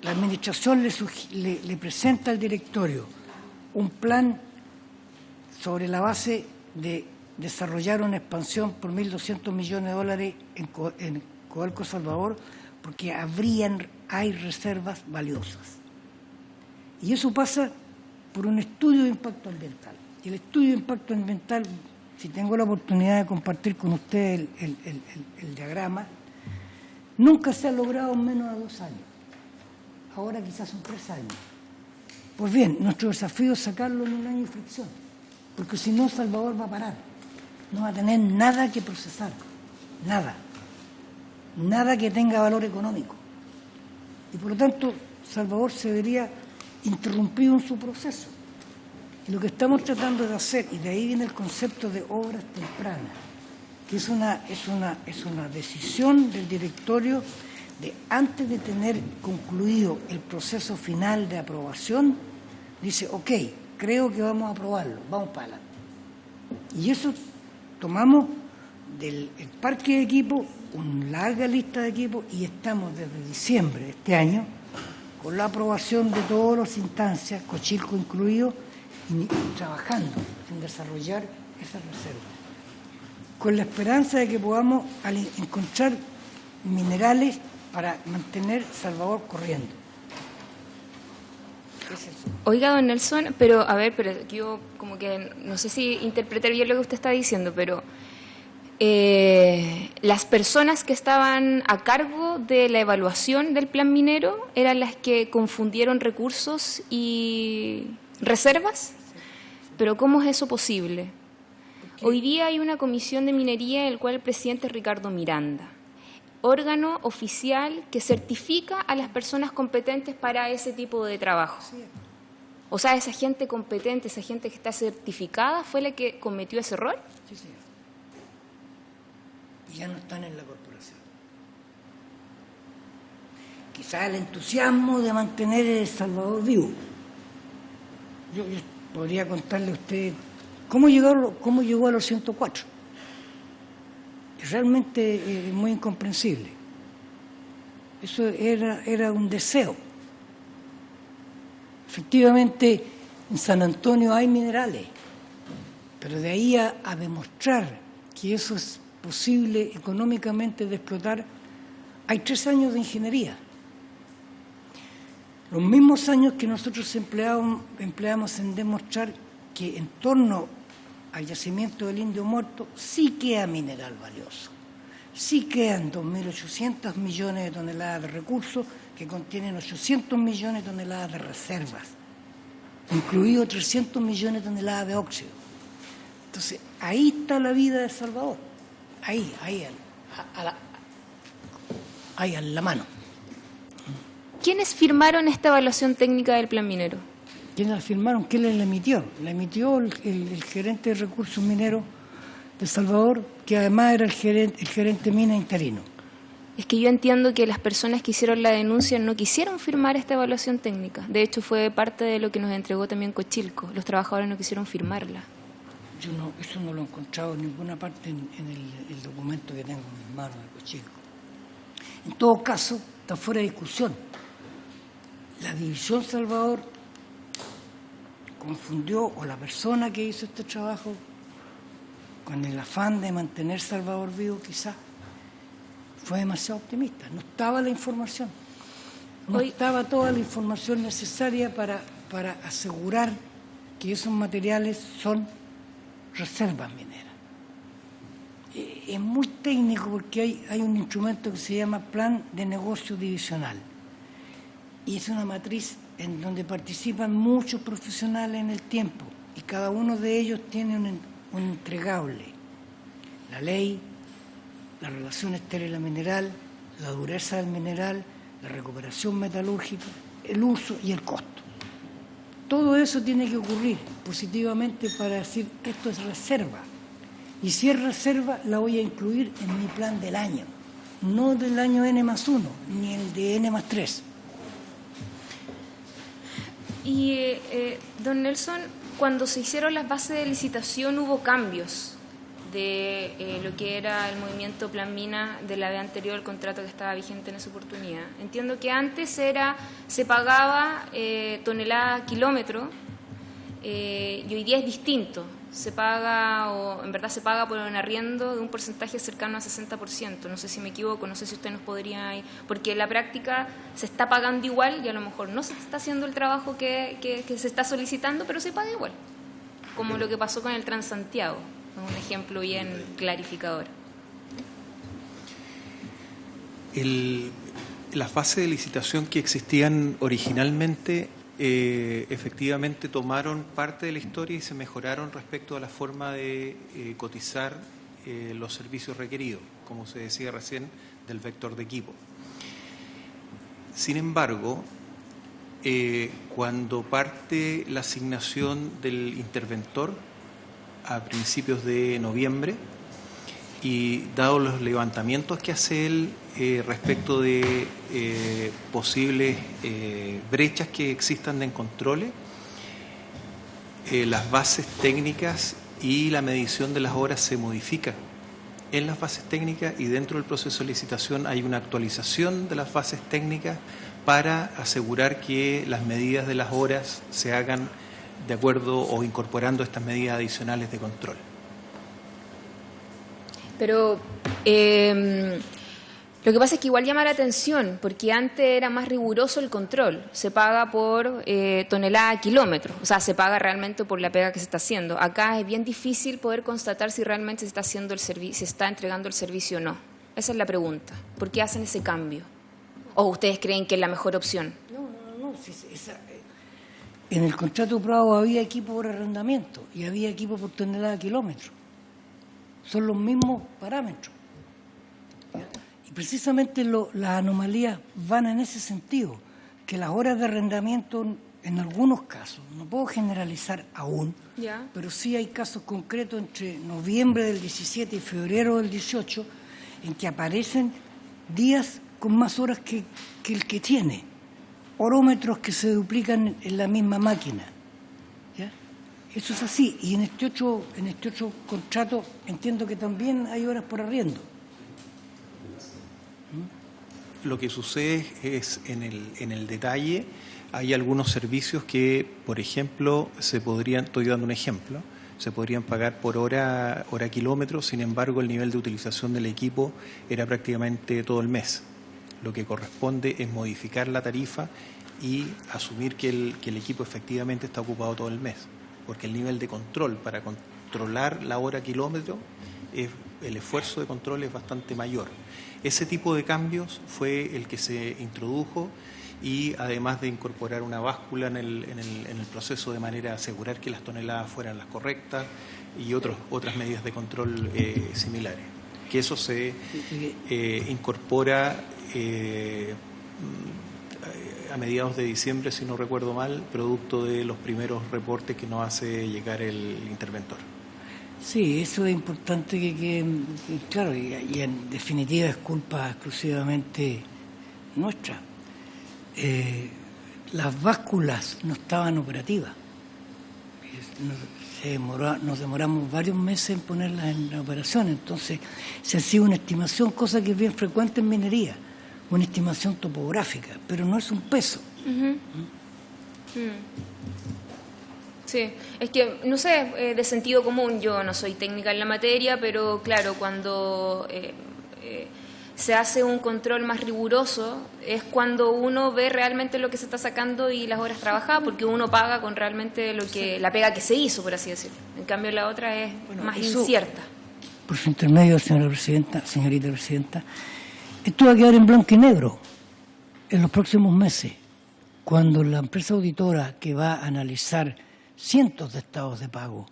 la Administración le presenta al directorio un plan sobre la base de desarrollar una expansión por $1.200 millones en Codelco Salvador, porque hay reservas valiosas. Y eso pasa por un estudio de impacto ambiental. Y el estudio de impacto ambiental, si tengo la oportunidad de compartir con usted el diagrama, nunca se ha logrado en menos de 2 años. Ahora quizás son 3 años. Pues bien, nuestro desafío es sacarlo en 1 año y fracción, porque si no, Salvador va a parar. No va a tener nada que procesar, nada que tenga valor económico. Y por lo tanto, Salvador se vería interrumpido en su proceso. Y lo que estamos tratando de hacer, y de ahí viene el concepto de obras tempranas, que es una decisión del directorio de, antes de tener concluido el proceso final de aprobación, dice, ok, creo que vamos a aprobarlo, vamos para adelante. Y eso tomamos del parque de equipos, una larga lista de equipos, y estamos desde diciembre de este año con la aprobación de todas las instancias, Cochilco incluido, y trabajando en desarrollar esas reservas, con la esperanza de que podamos encontrar minerales para mantener Salvador corriendo. Oiga, don Nelson, pero yo como que no sé si interpreté bien lo que usted está diciendo, pero las personas que estaban a cargo de la evaluación del plan minero eran las que confundieron recursos y reservas, pero ¿cómo es eso posible? Hoy día hay una comisión de minería en la cual el presidente es Ricardo Miranda, órgano oficial que certifica a las personas competentes para ese tipo de trabajo. O sea, esa gente competente, esa gente que está certificada, ¿fue la que cometió ese error? Sí, señor. Y ya no están en la corporación. Quizás el entusiasmo de mantener El Salvador vivo. Yo podría contarle a usted cómo llegó a los 104. realmente muy incomprensible. Eso era un deseo. Efectivamente, en San Antonio hay minerales, pero de ahí a demostrar que eso es posible económicamente de explotar, hay 3 años de ingeniería. Los mismos años que nosotros empleamos en demostrar que en torno al yacimiento del Indio Muerto sí queda mineral valioso. Sí quedan 2.800 millones de toneladas de recursos que contienen 800 millones de toneladas de reservas, incluido 300 millones de toneladas de óxido. Entonces, ahí está la vida de Salvador, ahí a la mano. ¿Quiénes firmaron esta evaluación técnica del plan minero? ¿Quiénes la firmaron? ¿Quién la emitió? La emitió el gerente de recursos mineros de Salvador, que además era el gerente mina interino. Es que yo entiendo que las personas que hicieron la denuncia no quisieron firmar esta evaluación técnica. De hecho, fue parte de lo que nos entregó también Cochilco. Los trabajadores no quisieron firmarla. Eso no lo he encontrado en ninguna parte en el documento que tengo en mis manos de Cochilco. En todo caso, está fuera de discusión. La División Salvador confundió, o la persona que hizo este trabajo, con el afán de mantener Salvador vivo, quizás, fue demasiado optimista. No estaba la información. No estaba toda la información necesaria para asegurar que esos materiales son reservas mineras. Es muy técnico porque hay un instrumento que se llama Plan de Negocio Divisional. Y es una matriz en donde participan muchos profesionales en el tiempo y cada uno de ellos tiene un entregable: la ley, la relación estéril mineral, la dureza del mineral, la recuperación metalúrgica, el uso y el costo. Todo eso tiene que ocurrir positivamente para decir esto es reserva. Y si es reserva, la voy a incluir en mi plan del año, no del año N+1, ni el de N+3. Y, don Nelson, cuando se hicieron las bases de licitación hubo cambios de lo que era el movimiento Plan Mina de la vez anterior, el contrato que estaba vigente en esa oportunidad. Entiendo que antes se pagaba tonelada kilómetro y hoy día es distinto. Se paga, o en verdad se paga por un arriendo de un porcentaje cercano a 60%. No sé si me equivoco, no sé si usted nos podría... Porque en la práctica se está pagando igual y a lo mejor no se está haciendo el trabajo que se está solicitando, pero se paga igual. Como lo que pasó con el Transantiago. Un ejemplo bien clarificador. Las fases de licitación que existían originalmente efectivamente tomaron parte de la historia y se mejoraron respecto a la forma de cotizar los servicios requeridos, como se decía recién, del vector de equipo. Sin embargo, cuando parte la asignación del interventor a principios de noviembre, y dado los levantamientos que hace él respecto de posibles brechas que existan en controles, las bases técnicas y la medición de las horas se modifican en las bases técnicas, y dentro del proceso de licitación hay una actualización de las bases técnicas para asegurar que las medidas de las horas se hagan de acuerdo o incorporando estas medidas adicionales de control. Pero lo que pasa es que igual llama la atención, porque antes era más riguroso el control. Se paga por tonelada kilómetro, o sea, se paga realmente por la pega que se está haciendo. Acá es bien difícil poder constatar si realmente se está haciendo el servicio, se está entregando el servicio o no. Esa es la pregunta. ¿Por qué hacen ese cambio? ¿O ustedes creen que es la mejor opción? No. En el contrato Prado había equipo por arrendamiento y había equipo por tonelada kilómetro. Son los mismos parámetros. Y precisamente las anomalías van en ese sentido, que las horas de arrendamiento, en algunos casos, no puedo generalizar aún, pero sí hay casos concretos entre noviembre del 17 y febrero del 18, en que aparecen días con más horas que el que tiene, horómetros que se duplican en la misma máquina. ¿Ya? Eso es así. Y en este otro contrato entiendo que también hay horas por arriendo. Lo que sucede es en el detalle, hay algunos servicios que, por ejemplo, estoy dando un ejemplo, se podrían pagar por hora kilómetro, sin embargo el nivel de utilización del equipo era prácticamente todo el mes. Lo que corresponde es modificar la tarifa y asumir que el equipo efectivamente está ocupado todo el mes, porque el nivel de control para controlar la hora kilómetro, el esfuerzo de control es bastante mayor. Ese tipo de cambios fue el que se introdujo y además de incorporar una báscula en el proceso de manera a asegurar que las toneladas fueran las correctas y otras medidas de control similares. Que eso se incorpora a mediados de diciembre, si no recuerdo mal, producto de los primeros reportes que nos hace llegar el interventor. Sí, eso es importante que claro, y en definitiva es culpa exclusivamente nuestra. Las básculas no estaban operativas. Nos demoramos varios meses en ponerlas en operación, entonces se hacía una estimación, cosa que es bien frecuente en minería, una estimación topográfica, pero no es un peso. Sí, es que, no sé, de sentido común, yo no soy técnica en la materia, pero claro, cuando se hace un control más riguroso es cuando uno ve realmente lo que se está sacando y las horas trabajadas, porque uno paga con realmente la pega que se hizo, por así decirlo. En cambio la otra es más incierta. Por su intermedio, señorita presidenta, esto va a quedar en blanco y negro en los próximos meses, cuando la empresa auditora que va a analizar cientos de estados de pago,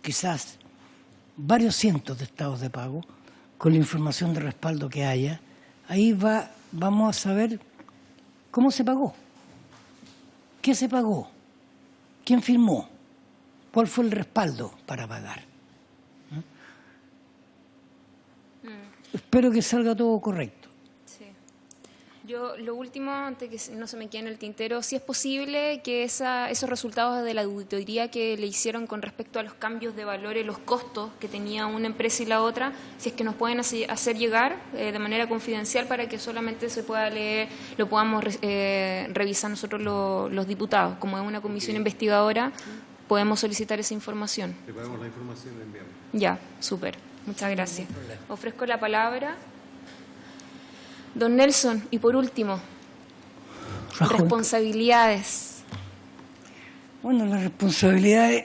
quizás varios cientos de estados de pago, con la información de respaldo que haya, ahí vamos a saber cómo se pagó, qué se pagó, quién firmó, cuál fue el respaldo para pagar. Espero que salga todo correcto. Yo, lo último, antes que no se me quede en el tintero, si es posible que esos resultados de la auditoría que le hicieron con respecto a los cambios de valores, los costos que tenía una empresa y la otra, si es que nos pueden hacer llegar de manera confidencial para que solamente se pueda leer, lo podamos revisar nosotros los diputados. Como es una comisión investigadora, podemos solicitar esa información. Preparamos la información y la enviamos. Ya, súper. Muchas gracias. Ofrezco la palabra. Don Nelson, y por último, responsabilidades. Bueno, las responsabilidades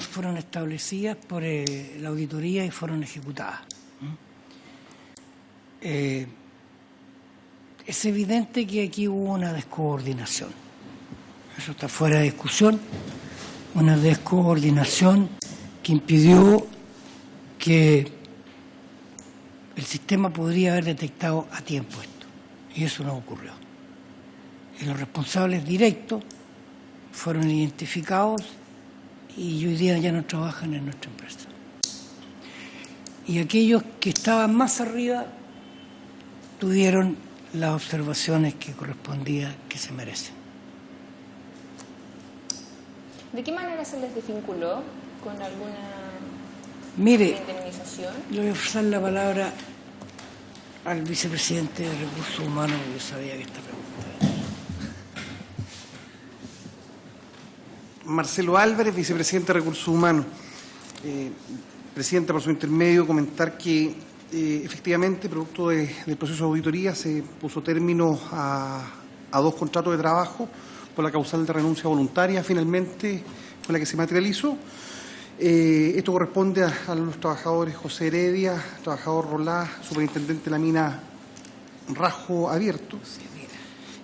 fueron establecidas por la auditoría y fueron ejecutadas. Es evidente que aquí hubo una descoordinación. Eso está fuera de discusión. Una descoordinación que impidió que el sistema podría haber detectado a tiempo esto. Y eso no ocurrió. Y los responsables directos fueron identificados y hoy día ya no trabajan en nuestra empresa. Y aquellos que estaban más arriba tuvieron las observaciones que correspondía que se merecen. ¿De qué manera se les desvinculó con alguna indemnización? Le voy a ofrecer la palabra al vicepresidente de Recursos Humanos, porque yo sabía que esta pregunta era. Marcelo Álvarez, vicepresidente de Recursos Humanos. Presidenta, por su intermedio, comentar que efectivamente, producto del proceso de auditoría, se puso término a 2 contratos de trabajo por la causal de renuncia voluntaria, finalmente fue la que se materializó. Esto corresponde a los trabajadores José Heredia, trabajador Rolá, superintendente de la mina Rajo Abierto,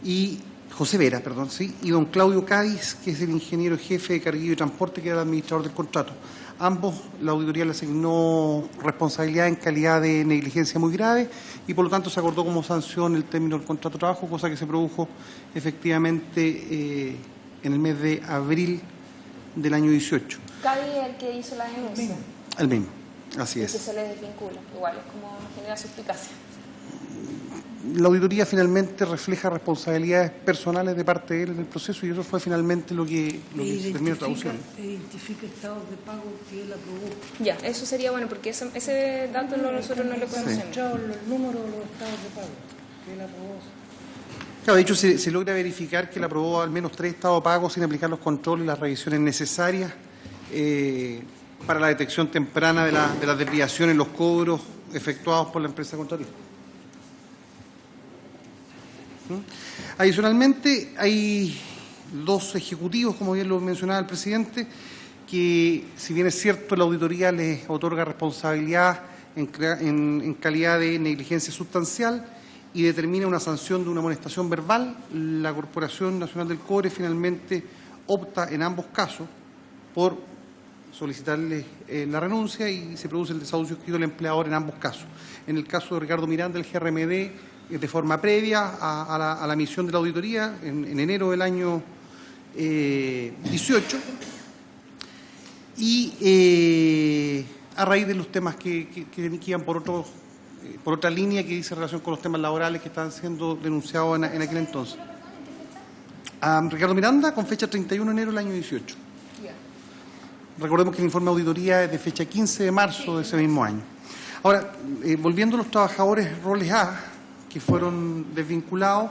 y José Vera, perdón, sí, y don Claudio Cádiz, que es el ingeniero jefe de carguillo y transporte, que era el administrador del contrato. Ambos, la auditoría le asignó responsabilidad en calidad de negligencia muy grave y por lo tanto se acordó como sanción el término del contrato de trabajo, cosa que se produjo efectivamente en el mes de abril del año 18. ¿Cádiz es el que hizo la denuncia? El mismo, así es. Que se les desvincula, igual, es como genera suspicacia. la auditoría finalmente refleja responsabilidades personales de parte de él en el proceso y eso fue finalmente lo que se terminó traduciendo. Identifica estados de pago que él aprobó. Ya, eso sería bueno, porque ese dato nosotros no lo conocemos. El número de los estados de pago que él aprobó. Claro, de hecho se logra verificar que él aprobó al menos 3 estados de pago sin aplicar los controles y las revisiones necesarias para la detección temprana de las desviaciones, los cobros efectuados por la empresa contratista. Adicionalmente, hay 2 ejecutivos, como bien lo mencionaba el presidente, que si bien es cierto la auditoría les otorga responsabilidad en calidad de negligencia sustancial y determina una sanción de una amonestación verbal, la Corporación Nacional del Cobre finalmente opta en ambos casos por solicitarle la renuncia y se produce el desahucio escrito del empleador en ambos casos. En el caso de Ricardo Miranda, el GRMD, de forma previa a la emisión de la auditoría en enero del año 18 y a raíz de los temas que iban por otra línea que dice relación con los temas laborales que estaban siendo denunciados en aquel entonces. A Ricardo Miranda con fecha 31 de enero del año 18. Recordemos que el informe de auditoría es de fecha 15 de marzo de ese mismo año. Ahora, volviendo a los trabajadores roles A, que fueron desvinculados,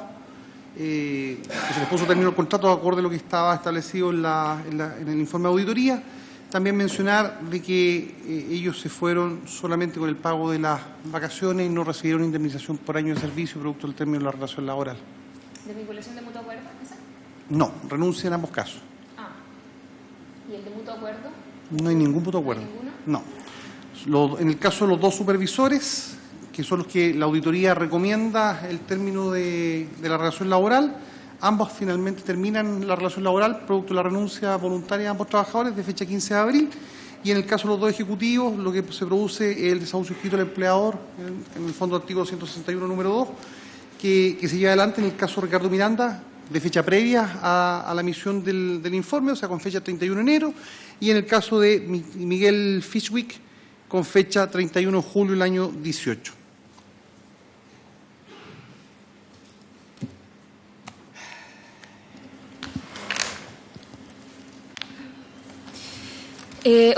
que se les puso término al contrato de acuerdo a lo que estaba establecido en el informe de auditoría. También mencionar de que ellos se fueron solamente con el pago de las vacaciones y no recibieron indemnización por año de servicio producto del término de la relación laboral. ¿Desvinculación de mutuo acuerdo? ¿Esa? No, renuncia en ambos casos. Ah. ¿Y el de mutuo acuerdo? No hay ningún mutuo acuerdo. ¿No? No. En el caso de los 2 supervisores, que son los que la auditoría recomienda el término de la relación laboral, ambos finalmente terminan la relación laboral producto de la renuncia voluntaria de ambos trabajadores de fecha 15 de abril. Y en el caso de los 2 ejecutivos, lo que se produce es el desahucio escrito del empleador, en el fondo artículo 161, número 2, que se lleva adelante en el caso de Ricardo Miranda, de fecha previa a la emisión del informe, o sea, con fecha 31 de enero, y en el caso de Miguel Fishwick, con fecha 31 de julio del año 18.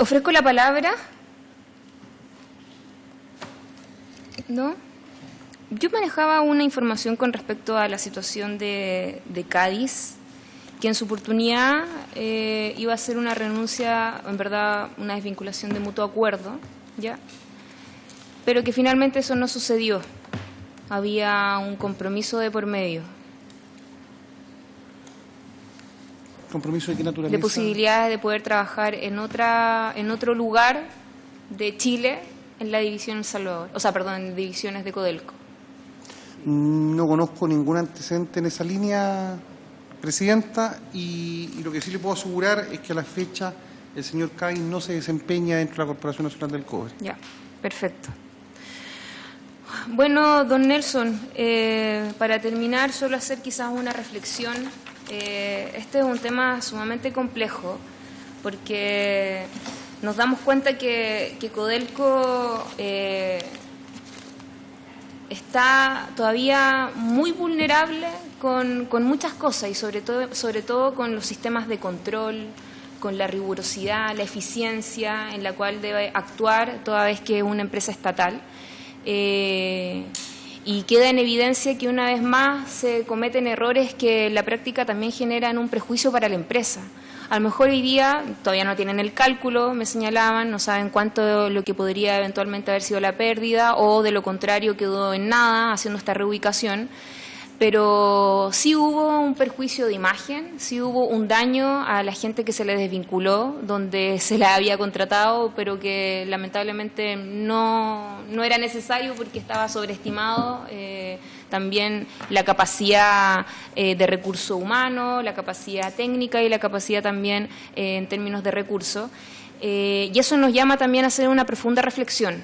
Ofrezco la palabra. ¿No? Yo manejaba una información con respecto a la situación de Cádiz, que en su oportunidad iba a ser una renuncia, en verdad una desvinculación de mutuo acuerdo, ¿ya? Pero que finalmente eso no sucedió. Había un compromiso de por medio. ¿Compromiso de qué naturaleza? De posibilidades de poder trabajar en otro lugar de Chile en la división El Salvador, o sea, perdón, en divisiones de Codelco. No conozco ningún antecedente en esa línea, Presidenta, y lo que sí le puedo asegurar es que a la fecha el señor Cádiz no se desempeña dentro de la Corporación Nacional del Cobre. Ya, perfecto. Bueno, don Nelson, para terminar, solo hacer quizás una reflexión. Este es un tema sumamente complejo porque nos damos cuenta que Codelco está todavía muy vulnerable con muchas cosas y sobre todo con los sistemas de control, con la rigurosidad, la eficiencia en la cual debe actuar toda vez que es una empresa estatal. Y queda en evidencia que una vez más se cometen errores que en la práctica también generan un prejuicio para la empresa. A lo mejor hoy día todavía no tienen el cálculo, me señalaban, no saben cuánto lo que podría eventualmente haber sido la pérdida o de lo contrario quedó en nada haciendo esta reubicación. Pero sí hubo un perjuicio de imagen, sí hubo un daño a la gente que se le desvinculó, donde se la había contratado, pero que lamentablemente no era necesario porque estaba sobreestimado. También la capacidad de recurso humano, la capacidad técnica y la capacidad también en términos de recursos. Y eso nos llama también a hacer una profunda reflexión.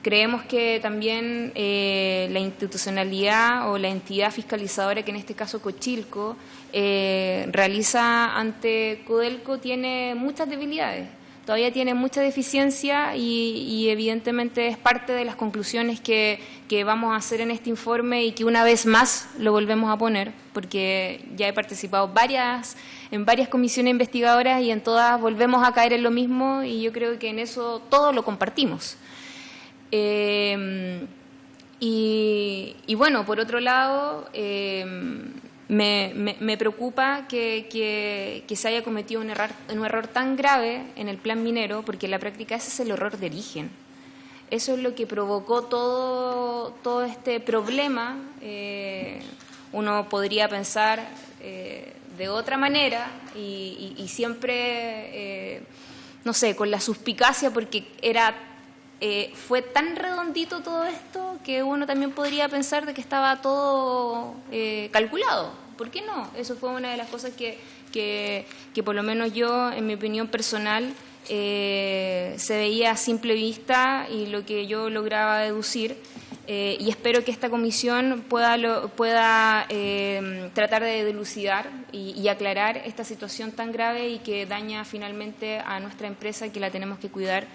Creemos que también la institucionalidad o la entidad fiscalizadora, que en este caso Cochilco, realiza ante Codelco, tiene muchas debilidades. todavía tiene mucha deficiencia y evidentemente es parte de las conclusiones que vamos a hacer en este informe y que una vez más lo volvemos a poner, porque ya he participado en varias comisiones investigadoras y en todas volvemos a caer en lo mismo y yo creo que en eso todos lo compartimos. Y bueno, por otro lado, me preocupa que se haya cometido un error tan grave en el plan minero, porque en la práctica ese es el error de origen. Eso es lo que provocó todo este problema. Uno podría pensar de otra manera y siempre, no sé, con la suspicacia, porque fue tan redondito todo esto que uno también podría pensar de que estaba todo calculado. ¿Por qué no? Eso fue una de las cosas que por lo menos yo, en mi opinión personal, se veía a simple vista y lo que yo lograba deducir. Y espero que esta comisión pueda tratar de dilucidar y aclarar esta situación tan grave y que daña finalmente a nuestra empresa, que la tenemos que cuidar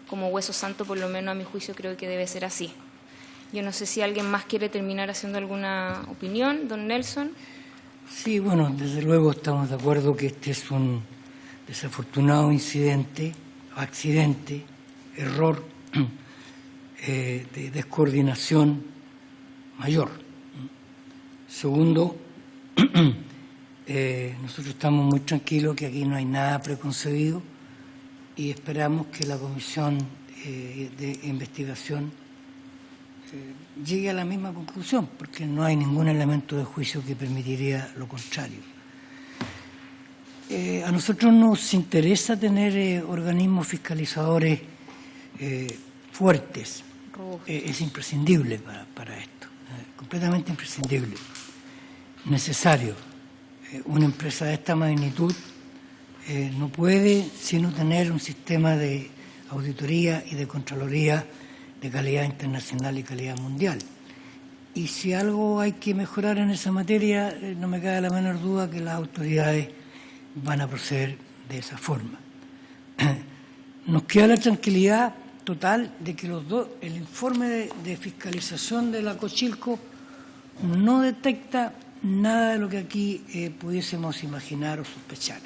como hueso santo, por lo menos a mi juicio creo que debe ser así. Yo no sé si alguien más quiere terminar haciendo alguna opinión. Don Nelson. Sí, bueno, desde luego estamos de acuerdo que este es un desafortunado accidente, error de descoordinación mayor. Segundo, nosotros estamos muy tranquilos que aquí no hay nada preconcebido y esperamos que la comisión de investigación llegue a la misma conclusión, porque no hay ningún elemento de juicio que permitiría lo contrario. A nosotros nos interesa tener organismos fiscalizadores fuertes. Es imprescindible para esto, completamente imprescindible, necesario. Una empresa de esta magnitud no puede sino tener un sistema de auditoría y de contraloría de calidad internacional y calidad mundial. Y si algo hay que mejorar en esa materia, no me cabe la menor duda que las autoridades van a proceder de esa forma. Nos queda la tranquilidad total de que el informe de fiscalización de la Cochilco no detecta nada de lo que aquí pudiésemos imaginar o sospechar.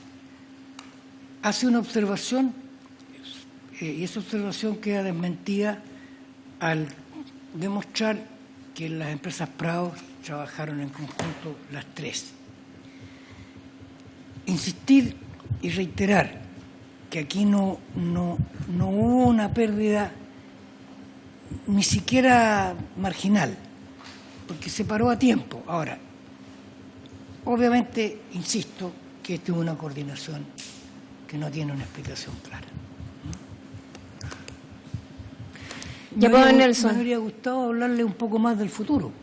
Hace una observación y esa observación queda desmentida al demostrar que las empresas Prado trabajaron en conjunto las tres. Insistir y reiterar que aquí no hubo una pérdida ni siquiera marginal, porque se paró a tiempo. Ahora, obviamente, insisto, que esta es una coordinación que no tiene una explicación clara. Ya puedo, Nelson. Me habría gustado hablarle un poco más del futuro.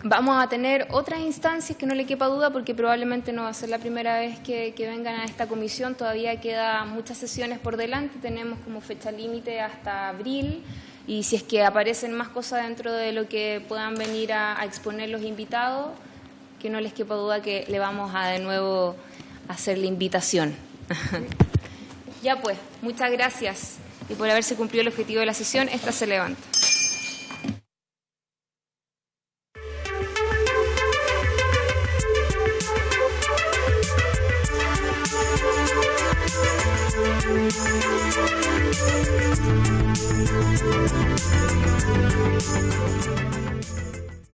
Vamos a tener otras instancias, que no le quepa duda, porque probablemente no va a ser la primera vez que vengan a esta comisión. Todavía quedan muchas sesiones por delante, tenemos como fecha límite hasta abril, y si es que aparecen más cosas dentro de lo que puedan venir a exponer los invitados, que no les quepa duda que le vamos a de nuevo hacer la invitación. Ya pues, muchas gracias. Y por haberse cumplido el objetivo de la sesión, esta se levanta.